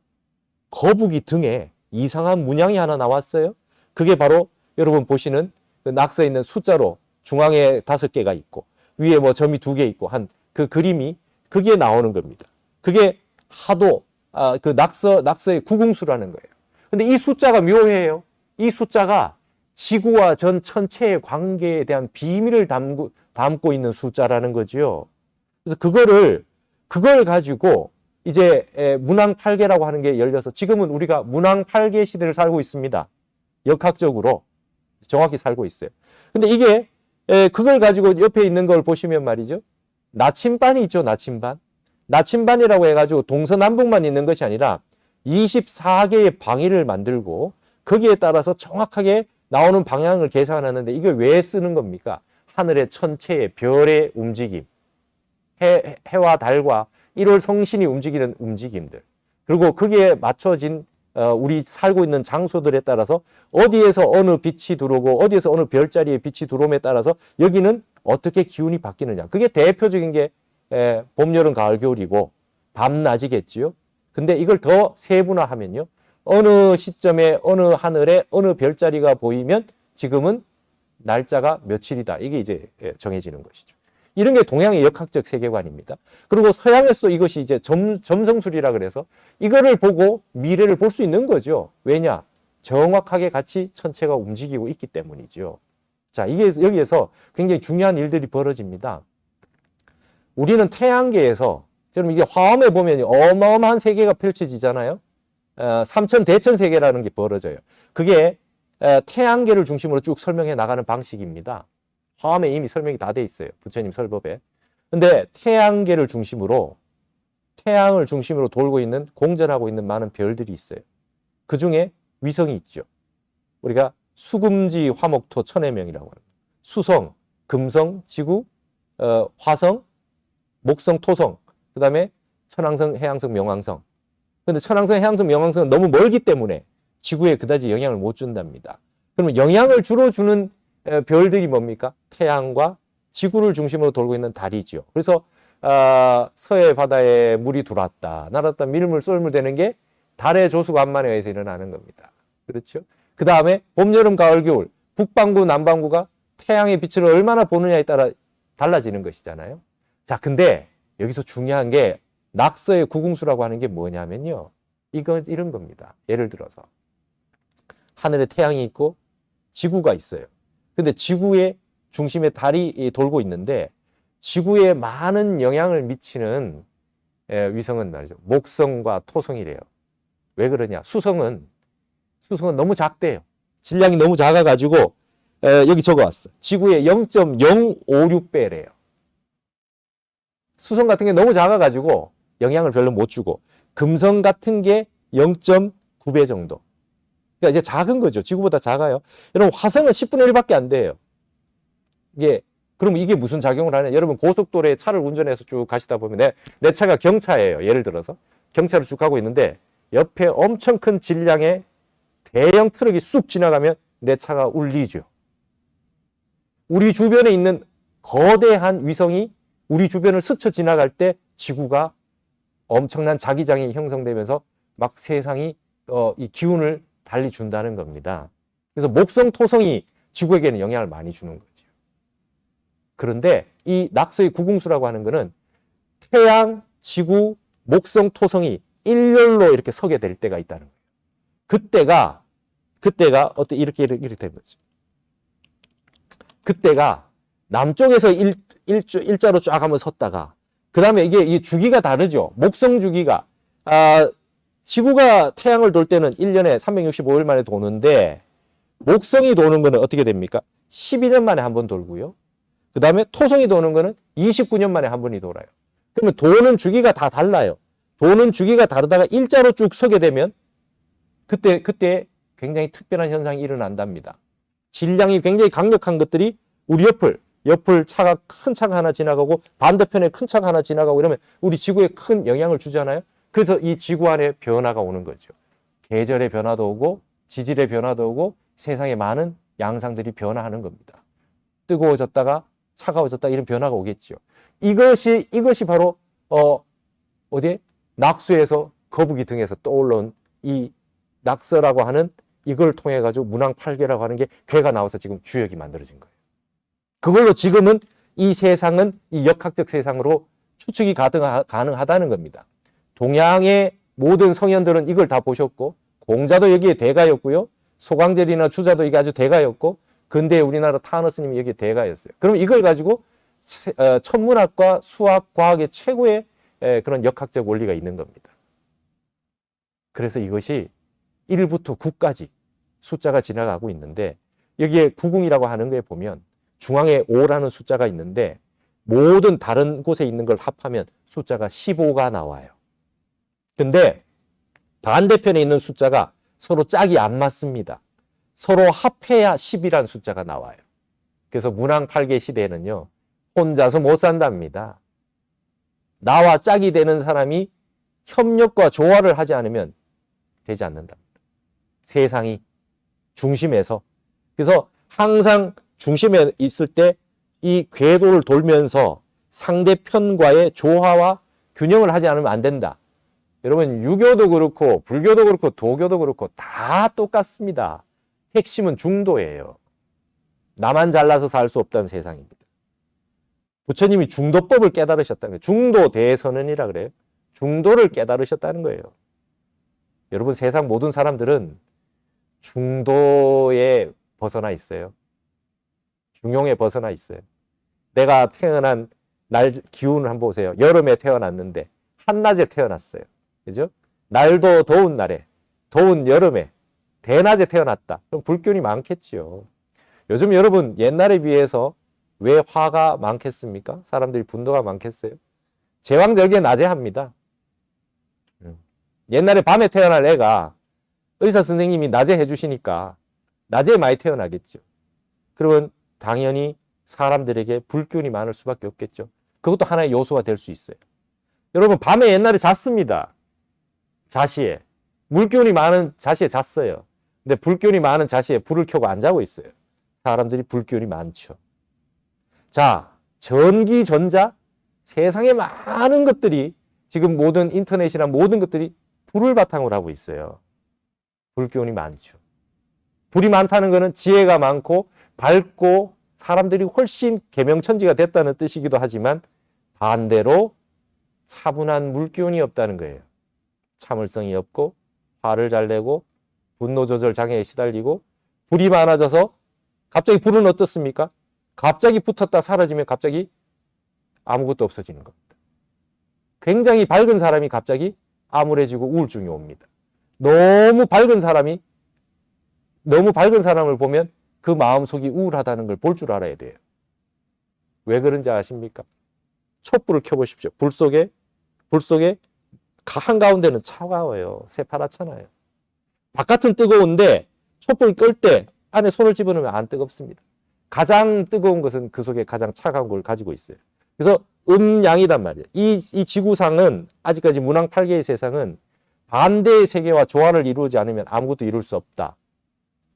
거북이 등에 이상한 문양이 하나 나왔어요. 그게 바로 여러분 보시는 그 낙서에 있는 숫자로 중앙에 5개가 있고 위에 뭐 점이 2개 있고 한 그 그림이 그게 나오는 겁니다. 그게 하도 그 낙서의 구궁수라는 거예요. 근데 이 숫자가 묘해요. 이 숫자가 지구와 전 천체의 관계에 대한 비밀을 담고 있는 숫자라는 거지요. 그래서 그걸 가지고 이제 문왕팔계라고 하는 게 열려서 지금은 우리가 문왕팔계 시대를 살고 있습니다. 역학적으로 정확히 살고 있어요. 근데 이게 그걸 가지고 옆에 있는 걸 보시면 말이죠. 나침반이 있죠, 나침반. 나침반이라고 해가지고 동서남북만 있는 것이 아니라 24개의 방위를 만들고 거기에 따라서 정확하게 나오는 방향을 계산하는데 이걸 왜 쓰는 겁니까? 하늘의 천체의 별의 움직임, 해와 달과 1월 성신이 움직이는 움직임들, 그리고 거기에 맞춰진 우리 살고 있는 장소들에 따라서 어디에서 어느 빛이 들어오고 어디에서 어느 별자리에 빛이 들어옴에 따라서 여기는 어떻게 기운이 바뀌느냐. 그게 대표적인 게 봄, 여름, 가을, 겨울이고 밤낮이겠지요. 근데 이걸 더 세분화하면요. 어느 시점에 어느 하늘에 어느 별자리가 보이면 지금은 날짜가 며칠이다. 이게 이제 정해지는 것이죠. 이런 게 동양의 역학적 세계관입니다. 그리고 서양에서 이것이 이제 점성술이라 그래서 이거를 보고 미래를 볼 수 있는 거죠. 왜냐? 정확하게 같이 천체가 움직이고 있기 때문이죠. 자, 이게 여기에서 굉장히 중요한 일들이 벌어집니다. 우리는 태양계에서, 여러분 이게 화엄에 보면 어마어마한 세계가 펼쳐지잖아요. 삼천대천 세계라는 게 벌어져요. 그게 태양계를 중심으로 쭉 설명해 나가는 방식입니다. 화엄에 이미 설명이 다 돼 있어요. 부처님 설법에. 근데 태양계를 중심으로, 태양을 중심으로 돌고 있는, 공전하고 있는 많은 별들이 있어요. 그 중에 위성이 있죠. 우리가 수금지, 화목토, 천해명이라고 합니다. 수성, 금성, 지구, 화성, 목성, 토성, 그 다음에 천왕성, 해왕성, 명왕성. 근데 천왕성, 해왕성, 명왕성은 너무 멀기 때문에 지구에 그다지 영향을 못 준답니다. 그러면 영향을 주로 주는 별들이 뭡니까? 태양과 지구를 중심으로 돌고 있는 달이죠. 그래서 서해 바다에 물이 들어왔다, 날았다, 밀물, 썰물 되는 게 달의 조수관만에 의해서 일어나는 겁니다. 그렇죠? 그 다음에 봄, 여름, 가을, 겨울, 북반구, 남반구가 태양의 빛을 얼마나 보느냐에 따라 달라지는 것이잖아요. 자, 근데 여기서 중요한 게 낙서의 구궁수라고 하는 게 뭐냐면요. 이런 겁니다. 예를 들어서 하늘에 태양이 있고 지구가 있어요. 근데 지구의 중심에 달이 돌고 있는데 지구에 많은 영향을 미치는 위성은 말이죠. 목성과 토성이래요. 왜 그러냐? 수성은 너무 작대요. 질량이 너무 작아가지고 여기 적어왔어. 지구의 0.056배래요. 수성 같은 게 너무 작아가지고 영향을 별로 못 주고 금성 같은 게 0.9배 정도. 그러니까 이제 작은 거죠. 지구보다 작아요. 여러분 화성은 10분의 1밖에 안 돼요. 그럼 이게 무슨 작용을 하냐? 여러분 고속도로에 차를 운전해서 쭉 가시다 보면 내 차가 경차예요. 예를 들어서 경차로 쭉 가고 있는데 옆에 엄청 큰 질량의 대형 트럭이 쑥 지나가면 내 차가 울리죠. 우리 주변에 있는 거대한 위성이 우리 주변을 스쳐 지나갈 때 지구가 엄청난 자기장이 형성되면서 막 세상이 이 기운을 달리 준다는 겁니다. 그래서 목성, 토성이 지구에게는 영향을 많이 주는 거죠. 그런데 이 낙서의 구궁수라고 하는 거는 태양, 지구, 목성, 토성이 일렬로 이렇게 서게 될 때가 있다는 거예요. 그때가 이렇게 된 거죠. 그때가 남쪽에서 일자로 쫙 한번 섰다가 그 다음에 이게 주기가 다르죠. 목성 주기가 지구가 태양을 돌 때는 1년에 365일 만에 도는데 목성이 도는 거는 어떻게 됩니까? 12년 만에 한 번 돌고요. 그 다음에 토성이 도는 거는 29년 만에 한 번이 돌아요. 그러면 도는 주기가 다 달라요. 도는 주기가 다르다가 일자로 쭉 서게 되면 그때 굉장히 특별한 현상이 일어난답니다. 질량이 굉장히 강력한 것들이 우리 옆을 큰 차가 하나 지나가고 반대편에 큰 차가 하나 지나가고 이러면 우리 지구에 큰 영향을 주잖아요. 그래서 이 지구 안에 변화가 오는 거죠. 계절의 변화도 오고 지질의 변화도 오고 세상에 많은 양상들이 변화하는 겁니다. 뜨거워졌다가 차가워졌다 이런 변화가 오겠죠. 이것이 바로 낙수에서 거북이 등에서 떠올라온 이 낙서라고 하는 이걸 통해 가지고 문왕팔계라고 하는 게 괴가 나와서 지금 주역이 만들어진 거예요. 그걸로 지금은 이 세상은 이 역학적 세상으로 추측이 가능하다는 겁니다. 동양의 모든 성현들은 이걸 다 보셨고 공자도 여기에 대가였고요. 소강절이나 주자도 이게 아주 대가였고 근대 우리나라 타너스님이 여기에 대가였어요. 그럼 이걸 가지고 천문학과 수학, 과학의 최고의 그런 역학적 원리가 있는 겁니다. 그래서 이것이 1부터 9까지 숫자가 지나가고 있는데 여기에 구궁이라고 하는 거에 보면 중앙에 5라는 숫자가 있는데 모든 다른 곳에 있는 걸 합하면 숫자가 15가 나와요. 근데 반대편에 있는 숫자가 서로 짝이 안 맞습니다. 서로 합해야 10이라는 숫자가 나와요. 그래서 문왕팔계 시대에는요. 혼자서 못 산답니다. 나와 짝이 되는 사람이 협력과 조화를 하지 않으면 되지 않는답니다. 세상이 중심에서. 그래서 항상 중심에 있을 때 이 궤도를 돌면서 상대편과의 조화와 균형을 하지 않으면 안 된다. 여러분 유교도 그렇고 불교도 그렇고 도교도 그렇고 다 똑같습니다. 핵심은 중도예요. 나만 잘나서 살 수 없다는 세상입니다. 부처님이 중도법을 깨달으셨다는 거예요. 중도 대선언이라 그래요. 중도를 깨달으셨다는 거예요. 여러분 세상 모든 사람들은 중도에 벗어나 있어요. 중용에 벗어나 있어요. 내가 태어난 날 기운을 한번 보세요. 여름에 태어났는데 한낮에 태어났어요. 그죠? 날도 더운 날에, 더운 여름에, 대낮에 태어났다. 그럼 불균이 많겠지요. 요즘 여러분 옛날에 비해서 왜 화가 많겠습니까? 사람들이 분노가 많겠어요? 제왕절개 낮에 합니다. 옛날에 밤에 태어날 애가 의사 선생님이 낮에 해주시니까 낮에 많이 태어나겠죠. 그러면 당연히 사람들에게 불균이 많을 수밖에 없겠죠. 그것도 하나의 요소가 될 수 있어요. 여러분 밤에 옛날에 잤습니다. 자시에. 물기운이 많은 자시에 잤어요. 근데 불기운이 많은 자시에 불을 켜고 안 자고 있어요. 사람들이 불기운이 많죠. 자, 전기, 전자, 세상에 많은 것들이 지금 모든 인터넷이나 모든 것들이 불을 바탕으로 하고 있어요. 불기운이 많죠. 불이 많다는 것은 지혜가 많고 밝고 사람들이 훨씬 계명천지가 됐다는 뜻이기도 하지만 반대로 차분한 물기운이 없다는 거예요. 참을성이 없고 화를 잘 내고 분노 조절 장애에 시달리고 불이 많아져서 갑자기 불은 어떻습니까? 갑자기 붙었다 사라지면 갑자기 아무것도 없어지는 겁니다. 굉장히 밝은 사람이 갑자기 암울해지고 우울증이 옵니다. 너무 밝은 사람을 보면 그 마음속이 우울하다는 걸 볼 줄 알아야 돼요. 왜 그런지 아십니까? 촛불을 켜보십시오. 불 속에 한가운데는 차가워요. 새파랗잖아요. 바깥은 뜨거운데 촛불 끌 때 안에 손을 집어넣으면 안 뜨겁습니다. 가장 뜨거운 것은 그 속에 가장 차가운 걸 가지고 있어요. 그래서 음양이단 말이에요. 이 지구상은 아직까지 문항팔계의 세상은 반대의 세계와 조화를 이루지 않으면 아무것도 이룰 수 없다.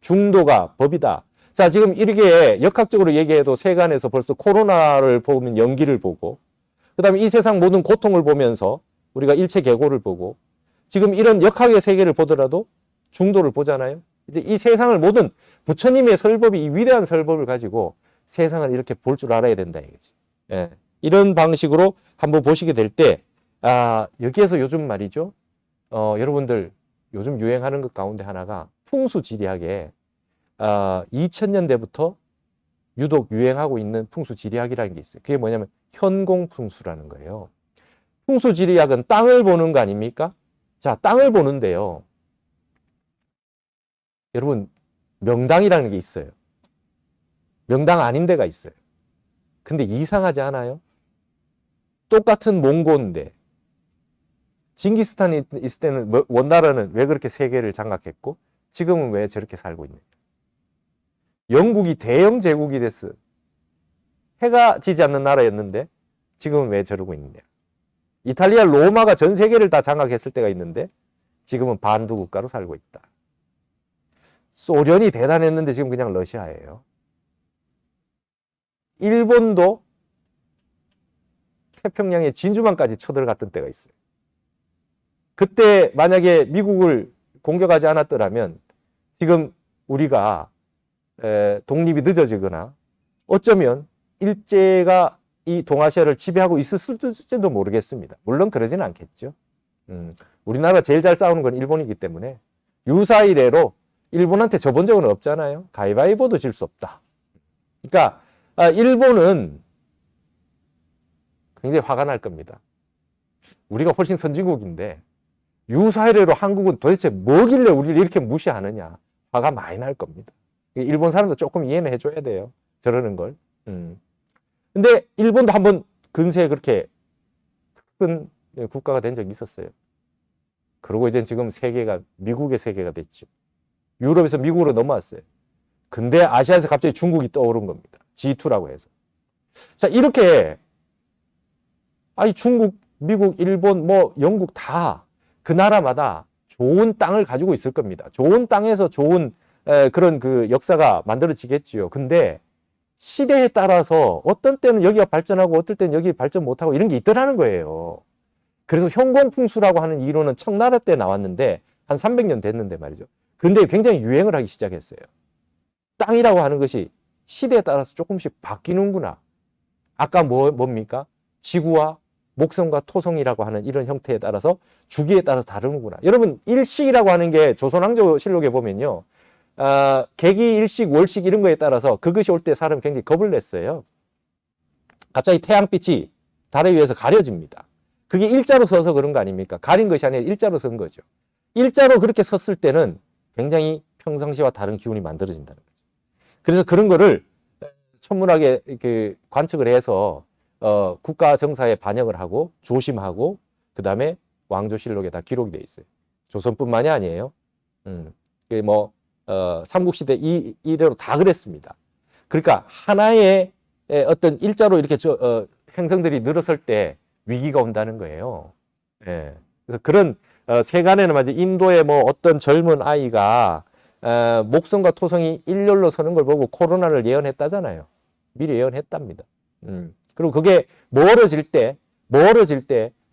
중도가 법이다. 자, 지금 이렇게 역학적으로 얘기해도 세간에서 벌써 코로나를 보면 연기를 보고, 그 다음에 이 세상 모든 고통을 보면서 우리가 일체 계고를 보고, 지금 이런 역학의 세계를 보더라도 중도를 보잖아요. 이제 이 세상을 모든 부처님의 설법이, 이 위대한 설법을 가지고 세상을 이렇게 볼 줄 알아야 된다 이거지. 예. 이런 방식으로 한번 보시게 될 때, 여기에서 요즘 말이죠. 여러분들 요즘 유행하는 것 가운데 하나가 풍수지리학에 2000년대부터 유독 유행하고 있는 풍수지리학이라는 게 있어요. 그게 뭐냐면 현공풍수라는 거예요. 풍수지리학은 땅을 보는 거 아닙니까? 자, 땅을 보는데요. 여러분, 명당이라는 게 있어요. 명당 아닌 데가 있어요. 근데 이상하지 않아요? 똑같은 몽고인데 징기스탄이 있을 때는 원나라는 왜 그렇게 세계를 장악했고 지금은 왜 저렇게 살고 있느냐. 영국이 대영 제국이 됐어. 해가 지지 않는 나라였는데 지금은 왜 저러고 있느냐. 이탈리아 로마가 전 세계를 다 장악했을 때가 있는데 지금은 반도 국가로 살고 있다. 소련이 대단했는데 지금 그냥 러시아예요. 일본도 태평양의 진주만까지 쳐들어갔던 때가 있어요. 그때 만약에 미국을 공격하지 않았더라면 지금 우리가 독립이 늦어지거나 어쩌면 일제가 이 동아시아를 지배하고 있을지도 모르겠습니다. 물론 그러지는 않겠죠. 우리나라가 제일 잘 싸우는 건 일본이기 때문에 유사이래로 일본한테 져본 적은 없잖아요. 가위바위보도 질 수 없다. 그러니까 일본은 굉장히 화가 날 겁니다. 우리가 훨씬 선진국인데 유사이래로 한국은 도대체 뭐길래 우리를 이렇게 무시하느냐. 화가 많이 날 겁니다. 일본 사람도 조금 이해는 해줘야 돼요. 저러는 걸. 근데 일본도 한번 근세에 그렇게 큰 국가가 된 적이 있었어요. 그러고 이제 지금 세계가 미국의 세계가 됐죠. 유럽에서 미국으로 넘어왔어요. 근데 아시아에서 갑자기 중국이 떠오른 겁니다. G2라고 해서. 자, 이렇게 중국, 미국, 일본, 영국 다 그 나라마다 좋은 땅을 가지고 있을 겁니다. 좋은 땅에서 좋은 그런 그 역사가 만들어지겠지요. 근데 시대에 따라서 어떤 때는 여기가 발전하고 어떨 때는 여기 발전 못하고 이런 게 있더라는 거예요. 그래서 현공풍수라고 하는 이론은 청나라 때 나왔는데 한 300년 됐는데 말이죠. 근데 굉장히 유행을 하기 시작했어요. 땅이라고 하는 것이 시대에 따라서 조금씩 바뀌는구나. 아까 뭡니까? 지구와 목성과 토성이라고 하는 이런 형태에 따라서 주기에 따라서 다르는구나. 여러분, 일식이라고 하는 게 조선왕조실록에 보면요. 개기, 일식, 월식 이런 거에 따라서 그것이 올 때 사람이 굉장히 겁을 냈어요. 갑자기 태양빛이 달에 의해서 가려집니다. 그게 일자로 서서 그런 거 아닙니까? 가린 것이 아니라 일자로 선 거죠. 일자로 그렇게 섰을 때는 굉장히 평상시와 다른 기운이 만들어진다는 거죠. 그래서 그런 거를 천문학에 이렇게 관측을 해서 국가 정사에 반영을 하고 조심하고 그 다음에 왕조실록에 다 기록이 돼 있어요. 조선뿐만이 아니에요. 삼국시대 이래로 다 그랬습니다. 그러니까 하나의 어떤 일자로 이렇게 행성들이 늘었을 때 위기가 온다는 거예요. 예. 그래서 그런 세간에는 마치 인도의 어떤 젊은 아이가 목성과 토성이 일렬로 서는 걸 보고 코로나를 예언했다잖아요. 미리 예언했답니다. 그리고 그게 멀어질 때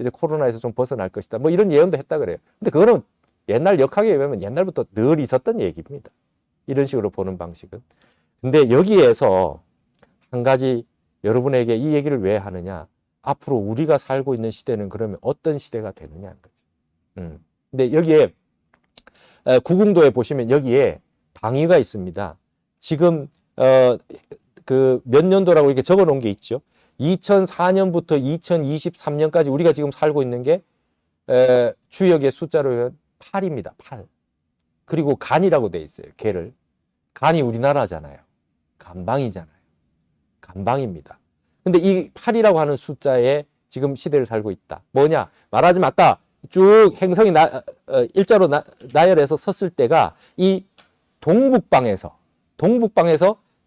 이제 코로나에서 좀 벗어날 것이다. 이런 예언도 했다 그래요. 근데 그거는 옛날 역학에 의하면 옛날부터 늘 있었던 얘기입니다. 이런 식으로 보는 방식은. 근데 여기에서 한 가지 여러분에게 이 얘기를 왜 하느냐. 앞으로 우리가 살고 있는 시대는 그러면 어떤 시대가 되느냐는 거죠. 근데 여기에 구궁도에 보시면 여기에 방위가 있습니다. 지금 그 몇 년도라고 이렇게 적어 놓은 게 있죠. 2004년부터 2023년까지 우리가 지금 살고 있는 게 주역의 숫자로 8입니다. 8. 그리고 간이라고 돼 있어요. 개를. 간이 우리나라잖아요. 간방이잖아요. 간방입니다. 근데 이 8이라고 하는 숫자에 지금 시대를 살고 있다. 뭐냐? 말하자면 아까 쭉 행성이 일자로 나열해서 섰을 때가 이 동북방에서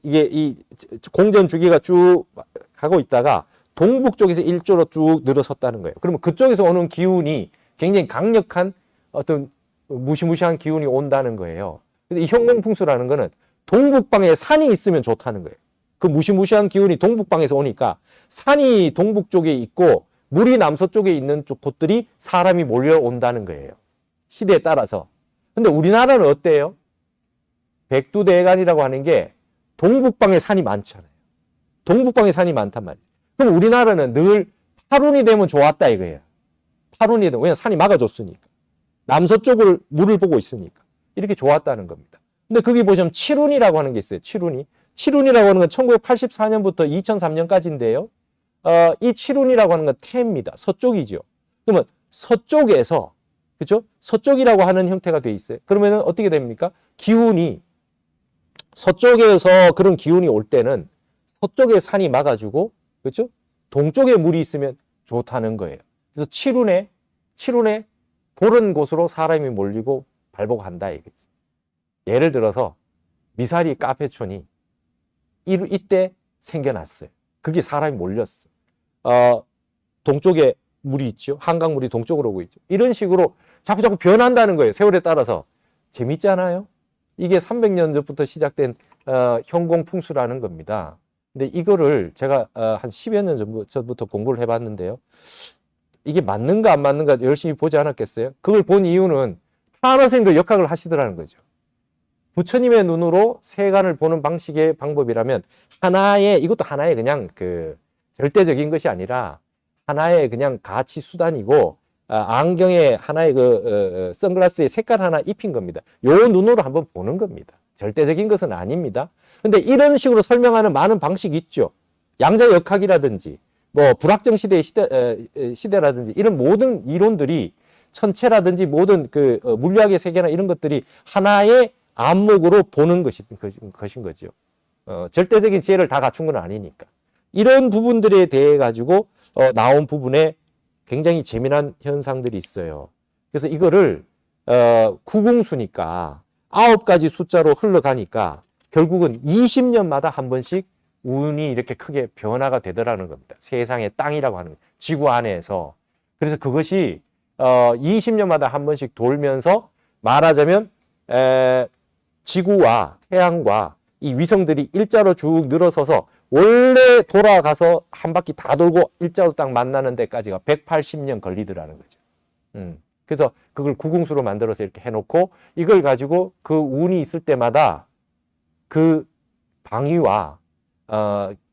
이게 이 공전 주기가 쭉 가고 있다가 동북 쪽에서 일조로 쭉 늘어섰다는 거예요. 그러면 그쪽에서 오는 기운이 굉장히 강력한 어떤 무시무시한 기운이 온다는 거예요. 그래서 이 형공풍수라는 거는 동북방에 산이 있으면 좋다는 거예요. 그 무시무시한 기운이 동북방에서 오니까 산이 동북 쪽에 있고 물이 남서쪽에 있는 곳들이 사람이 몰려온다는 거예요. 시대에 따라서. 근데 우리나라는 어때요? 백두대간이라고 하는 게 동북방에 산이 많잖아요. 동북방에 산이 많단 말이에요. 그럼 우리나라는 늘 파룬이 되면 좋았다 이거예요. 파룬이 되면, 왜냐면 산이 막아줬으니까. 남서쪽을 물을 보고 있으니까. 이렇게 좋았다는 겁니다. 근데 거기 보시면 칠운이라고 하는 게 있어요. 칠운이라고 하는 건 1984년부터 2003년까지인데요. 이 칠운이라고 하는 건 태입니다. 서쪽이죠. 그러면 서쪽에서, 그죠? 서쪽이라고 하는 형태가 돼 있어요. 그러면은 어떻게 됩니까? 기운이 서쪽에서 그런 기운이 올 때는 서쪽에 산이 막아주고, 그렇죠? 동쪽에 물이 있으면 좋다는 거예요. 그래서 칠운에 그런 곳으로 사람이 몰리고 발복한다 이거지. 예를 들어서 미사리 카페촌이 이때 생겨났어요. 그게 사람이 몰렸어. 동쪽에 물이 있죠. 한강물이 동쪽으로 오고 있죠. 이런 식으로 자꾸 변한다는 거예요. 세월에 따라서. 재밌잖아요. 이게 300년 전부터 시작된 형공풍수라는 겁니다. 근데 이거를 제가 한 10여 년 전부터 공부를 해봤는데요. 이게 맞는가 안 맞는가 열심히 보지 않았겠어요? 그걸 본 이유는 타너 선생님도 역학을 하시더라는 거죠. 부처님의 눈으로 세간을 보는 방식의 방법이라면 이것도 하나의 그냥 그 절대적인 것이 아니라 하나의 그냥 가치 수단이고 안경에 하나의 선글라스에 색깔 하나 입힌 겁니다. 요 눈으로 한번 보는 겁니다. 절대적인 것은 아닙니다. 근데 이런 식으로 설명하는 많은 방식이 있죠. 양자역학이라든지 뭐 불확정 시대라든지 이런 모든 이론들이 천체라든지 모든 물리학의 세계나 이런 것들이 하나의 안목으로 보는 것인 거죠. 절대적인 지혜를 다 갖춘 건 아니니까. 이런 부분들에 대해 가지고 나온 부분에 굉장히 재미난 현상들이 있어요. 그래서 이거를 구궁수니까 9가지 숫자로 흘러가니까 결국은 20년마다 한 번씩 운이 이렇게 크게 변화가 되더라는 겁니다. 세상의 땅이라고 하는 거예요. 지구 안에서. 그래서 그것이 20년마다 한 번씩 돌면서 말하자면 지구와 태양과 이 위성들이 일자로 쭉 늘어서서 원래 돌아가서 한 바퀴 다 돌고 일자로 딱 만나는 데까지가 180년 걸리더라는 거죠. 그래서 그걸 구궁수로 만들어서 이렇게 해놓고 이걸 가지고 그 운이 있을 때마다 그 방위와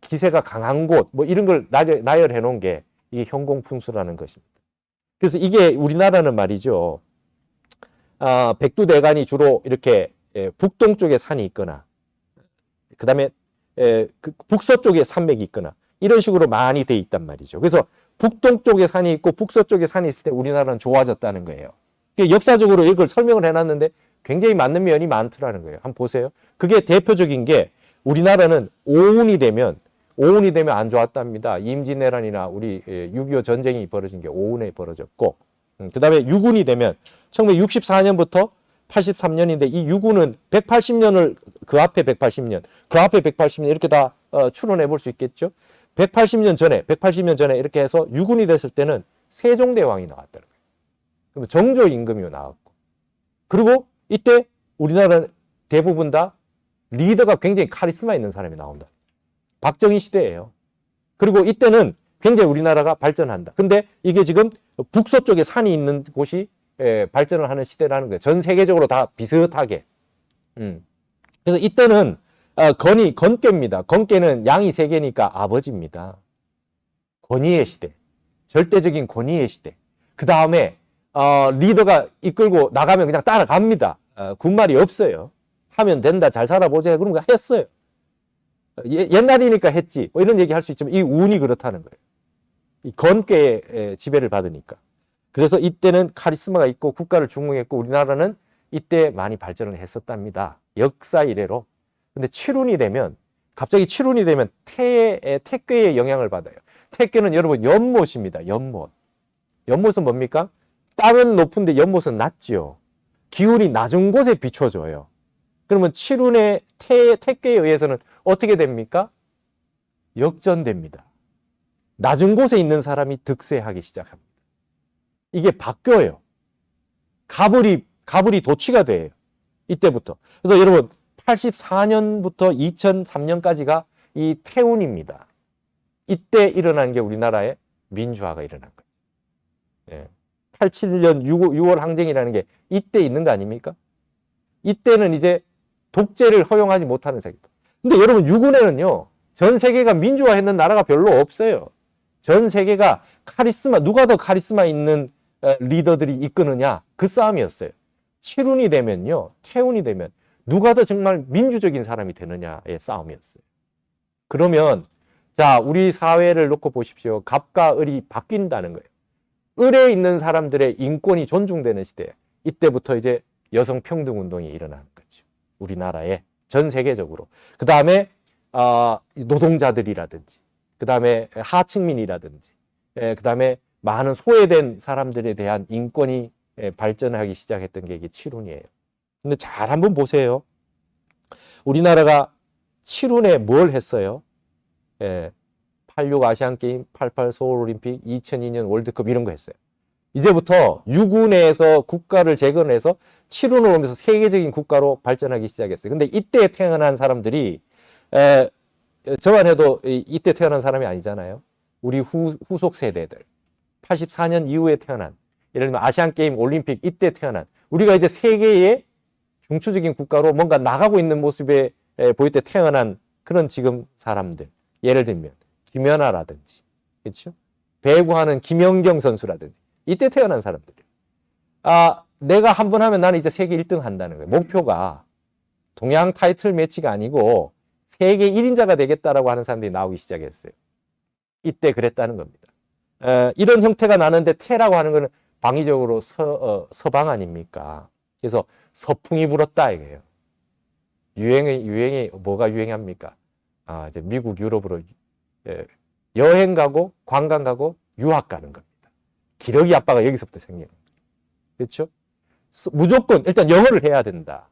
기세가 강한 곳 뭐 이런 걸 나열해 놓은 게 이게 형공풍수라는 것입니다. 그래서 이게 우리나라는 말이죠. 백두대간이 주로 이렇게 북동쪽에 산이 있거나 그 다음에 북서쪽에 산맥이 있거나 이런 식으로 많이 돼 있단 말이죠. 그래서 북동쪽에 산이 있고 북서쪽에 산이 있을 때 우리나라는 좋아졌다는 거예요. 역사적으로 이걸 설명을 해놨는데 굉장히 맞는 면이 많더라는 거예요. 한번 보세요. 그게 대표적인 게 우리나라는 오운이 되면 안 좋았답니다. 임진왜란이나 우리 6.25 전쟁이 벌어진 게 오운에 벌어졌고 그 다음에 육운이 되면 1964년부터 83년인데 이 육운은 180년을 그 앞에 180년 이렇게 다 추론해 볼 수 있겠죠. 180년 전에 이렇게 해서 육운이 됐을 때는 세종대왕이 나왔다는 거예요. 그러면 정조 임금이 나왔고 그리고 이때 우리나라는 대부분 다 리더가 굉장히 카리스마 있는 사람이 나온다. 박정희 시대예요. 그리고 이때는 굉장히 우리나라가 발전한다. 근데 이게 지금 북서쪽에 산이 있는 곳이 발전을 하는 시대라는 거예요. 전 세계적으로 다 비슷하게. 그래서 이때는 건깨입니다. 건깨는 양이 3개니까 아버지입니다. 권위의 시대. 절대적인 권위의 시대. 그 다음에 리더가 이끌고 나가면 그냥 따라갑니다. 군말이 없어요. 하면 된다, 잘 살아보자 그런 거 했어요. 옛날이니까 했지. 뭐 이런 얘기 할 수 있지만 이 운이 그렇다는 거예요. 이 건계의 지배를 받으니까. 그래서 이때는 카리스마가 있고 국가를 중흥했고 우리나라는 이때 많이 발전을 했었답니다. 역사 이래로. 근데 칠운이 되면 갑자기 칠운이 되면 태괴의 영향을 받아요. 태괴는 여러분 연못입니다. 연못. 연못은 뭡니까? 땅은 높은데 연못은 낮지요. 기운이 낮은 곳에 비춰져요. 그러면 칠운의 태괴에 의해서는 어떻게 됩니까? 역전됩니다. 낮은 곳에 있는 사람이 득세하기 시작합니다. 이게 바뀌어요. 가불이 도취가 돼요. 이때부터. 그래서 여러분 84년부터 2003년까지가 이 태운입니다. 이때 일어난 게 우리나라의 민주화가 일어난 거예요. 예. 87년 6월 항쟁이라는 게 이때 있는 거 아닙니까? 이때는 이제 독재를 허용하지 못하는 세계다. 근데 여러분 유군에는요. 전 세계가 민주화했는 나라가 별로 없어요. 전 세계가 카리스마, 누가 더 카리스마 있는 리더들이 이끄느냐 그 싸움이었어요. 칠운이 되면요. 태운이 되면 누가 더 정말 민주적인 사람이 되느냐의 싸움이었어요. 그러면 자 우리 사회를 놓고 보십시오. 갑과 을이 바뀐다는 거예요. 을에 있는 사람들의 인권이 존중되는 시대. 이때부터 이제 여성 평등 운동이 일어나는 거죠. 우리나라에 전 세계적으로. 그 다음에 노동자들이라든지, 그 다음에 하층민이라든지, 그 다음에 많은 소외된 사람들에 대한 인권이 발전하기 시작했던 게 이게 칠운이에요. 근데 잘 한번 보세요. 우리나라가 칠운에 뭘 했어요? 86 아시안게임, 88 서울올림픽, 2002년 월드컵 이런 거 했어요. 이제부터 육운에서 국가를 재건해서 칠운으로 오면서 세계적인 국가로 발전하기 시작했어요. 근데 이때 태어난 사람들이 저만 해도 이때 태어난 사람이 아니잖아요. 우리 후속 세대들. 84년 이후에 태어난, 예를 들면 아시안게임, 올림픽 이때 태어난 우리가 이제 세계의 중추적인 국가로 뭔가 나가고 있는 모습에 보일 때 태어난 그런 지금 사람들. 예를 들면 김연아라든지, 그렇죠? 배구하는 김연경 선수라든지 이때 태어난 사람들이에요. 내가 한 번 하면 나는 이제 세계 1등 한다는 거예요. 목표가 동양 타이틀 매치가 아니고 세계 1인자가 되겠다라고 하는 사람들이 나오기 시작했어요. 이때 그랬다는 겁니다. 이런 형태가 나는데 태라고 하는 거는 방위적으로 서방 아닙니까? 그래서 서풍이 불었다 이거예요. 유행이 뭐가 유행합니까? 이제 미국, 유럽으로 여행 가고 관광 가고 유학 가는 겁니다. 기러기 아빠가 여기서부터 생기는 거예요. 그렇죠? 무조건 일단 영어를 해야 된다.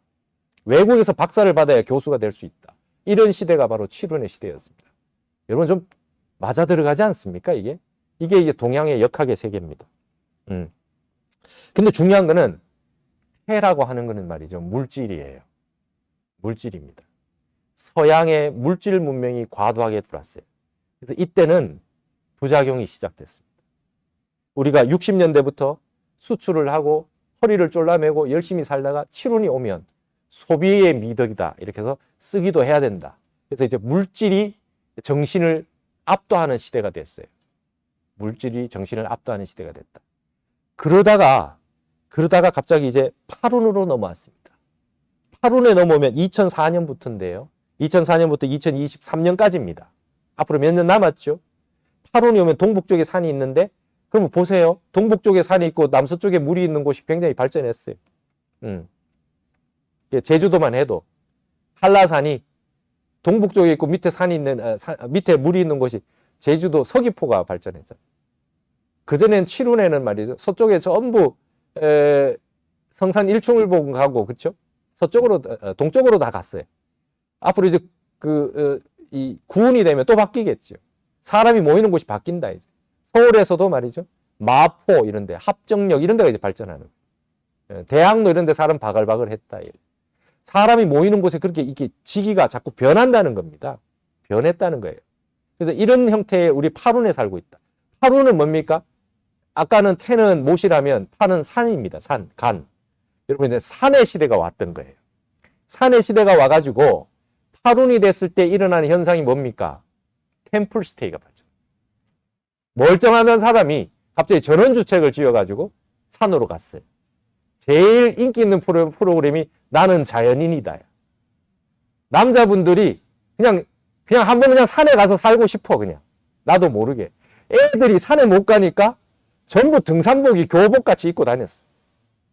외국에서 박사를 받아야 교수가 될 수 있다. 이런 시대가 바로 칠운의 시대였습니다. 여러분 좀 맞아 들어가지 않습니까? 이게 동양의 역학의 세계입니다. 근데 중요한 거는 태라고 하는 거는 말이죠. 물질이에요. 물질입니다. 서양의 물질 문명이 과도하게 들어왔어요. 그래서 이때는 부작용이 시작됐습니다. 우리가 60년대부터 수출을 하고 허리를 졸라매고 열심히 살다가 칠운이 오면 소비의 미덕이다. 이렇게 해서 쓰기도 해야 된다. 그래서 이제 물질이 정신을 압도하는 시대가 됐어요. 물질이 정신을 압도하는 시대가 됐다. 그러다가 갑자기 이제 팔운으로 넘어왔습니다. 팔운에 넘어오면 2004년부터인데요. 2004년부터 2023년까지입니다. 앞으로 몇 년 남았죠? 팔운이 오면 동북 쪽에 산이 있는데 그러면 보세요. 동북 쪽에 산이 있고 남서쪽에 물이 있는 곳이 굉장히 발전했어요. 제주도만 해도 한라산이 동북 쪽에 있고 밑에 산이 있는 밑에 물이 있는 곳이 제주도 서귀포가 발전했잖아요. 그전엔 칠운에는 말이죠. 서쪽에 전부 성산 일출봉 가고 그렇죠? 서쪽으로 동쪽으로 다 갔어요. 앞으로 이제 이 구운이 되면 또 바뀌겠죠. 사람이 모이는 곳이 바뀐다 이제. 서울에서도 말이죠. 마포 이런 데, 합정역 이런 데가 이제 발전하는 거예요. 대학로 이런 데 사람 바글바글 했다. 사람이 모이는 곳에 그렇게 이게 지기가 자꾸 변한다는 겁니다. 변했다는 거예요. 그래서 이런 형태의 우리 팔운에 살고 있다. 팔운은 뭡니까? 아까는 태는 못이라면 팔은 산입니다. 산, 간. 여러분 이제 산의 시대가 왔던 거예요. 산의 시대가 와가지고 팔운이 됐을 때 일어나는 현상이 뭡니까? 템플스테이가 발전. 멀쩡하던 사람이 갑자기 전원주택을 지어가지고 산으로 갔어요. 제일 인기 있는 프로그램이 나는 자연인이다. 남자분들이 그냥 그냥 한번 그냥 산에 가서 살고 싶어, 그냥. 나도 모르게. 애들이 산에 못 가니까 전부 등산복이 교복 같이 입고 다녔어.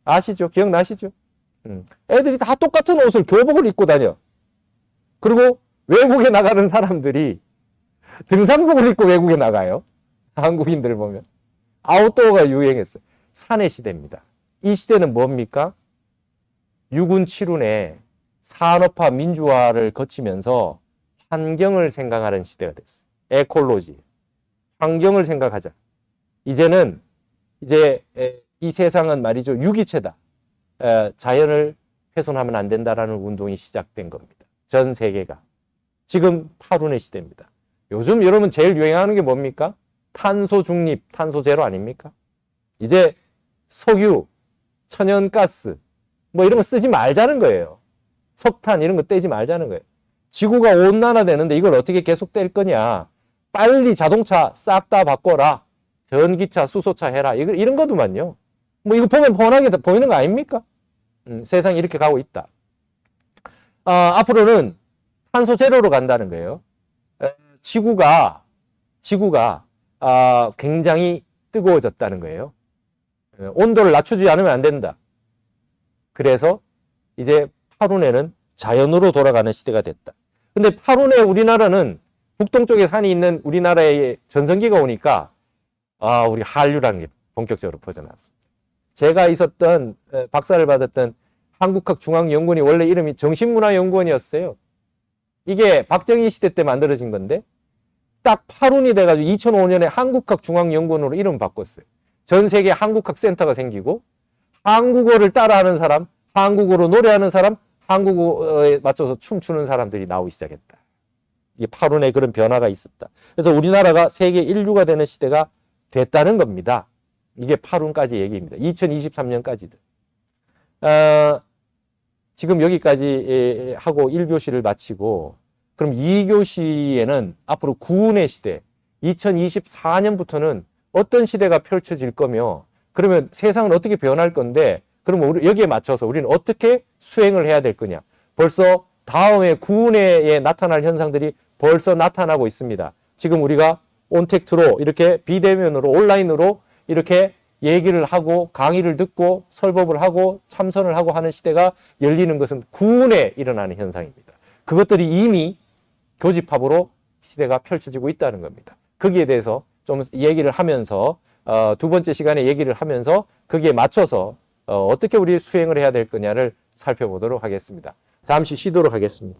아시죠? 기억나시죠? 애들이 다 똑같은 옷을 교복을 입고 다녀. 그리고 외국에 나가는 사람들이 등산복을 입고 외국에 나가요. 한국인들 보면. 아웃도어가 유행했어. 산의 시대입니다. 이 시대는 뭡니까? 6운 7운의 산업화 민주화를 거치면서 환경을 생각하는 시대가 됐어. 에콜로지. 환경을 생각하자. 이제는 이제 이 세상은 말이죠. 유기체다. 자연을 훼손하면 안 된다라는 운동이 시작된 겁니다. 전 세계가. 지금 8운의 시대입니다. 요즘 여러분 제일 유행하는 게 뭡니까? 탄소 중립, 탄소 제로 아닙니까? 이제 석유, 천연가스 뭐 이런 거 쓰지 말자는 거예요. 석탄 이런 거 떼지 말자는 거예요. 지구가 온난화되는데 이걸 어떻게 계속 뗄 거냐. 빨리 자동차 싹 다 바꿔라. 전기차, 수소차 해라. 이런 거더만요. 뭐 이거 보면 뻔하게 보이는 거 아닙니까? 세상이 이렇게 가고 있다. 앞으로는 탄소 제로로 간다는 거예요. 지구가 굉장히 뜨거워졌다는 거예요. 온도를 낮추지 않으면 안 된다. 그래서 이제 8운에는 자연으로 돌아가는 시대가 됐다. 근데 8운에 우리나라는 북동쪽에 산이 있는 우리나라에 전성기가 오니까 우리 한류라는 게 본격적으로 퍼져나왔습니다. 제가 있었던 박사를 받았던 한국학중앙연구원이 원래 이름이 정신문화연구원이었어요. 이게 박정희 시대 때 만들어진 건데 딱 8운이 돼가지고 2005년에 한국학중앙연구원으로 이름 바꿨어요. 전 세계 한국학센터가 생기고 한국어를 따라하는 사람, 한국어로 노래하는 사람, 한국어에 맞춰서 춤추는 사람들이 나오기 시작했다. 이게 8운에 그런 변화가 있었다. 그래서 우리나라가 세계 인류가 되는 시대가 됐다는 겁니다. 이게 8운까지 얘기입니다. 2023년까지도. 지금 여기까지 하고 1교시를 마치고 그럼 2교시에는 앞으로 9운의 시대, 2024년부터는 어떤 시대가 펼쳐질 거며 그러면 세상은 어떻게 변할 건데 그러면 여기에 맞춰서 우리는 어떻게 수행을 해야 될 거냐. 벌써 다음에 9운에 나타날 현상들이 벌써 나타나고 있습니다. 지금 우리가 온택트로 이렇게 비대면으로 온라인으로 이렇게 얘기를 하고 강의를 듣고 설법을 하고 참선을 하고 하는 시대가 열리는 것은 9운에 일어나는 현상입니다. 그것들이 이미 교집합으로 시대가 펼쳐지고 있다는 겁니다. 거기에 대해서 좀 얘기를 하면서 두 번째 시간에 얘기를 하면서 거기에 맞춰서 어떻게 우리 수행을 해야 될 거냐를 살펴보도록 하겠습니다. 잠시 쉬도록 하겠습니다.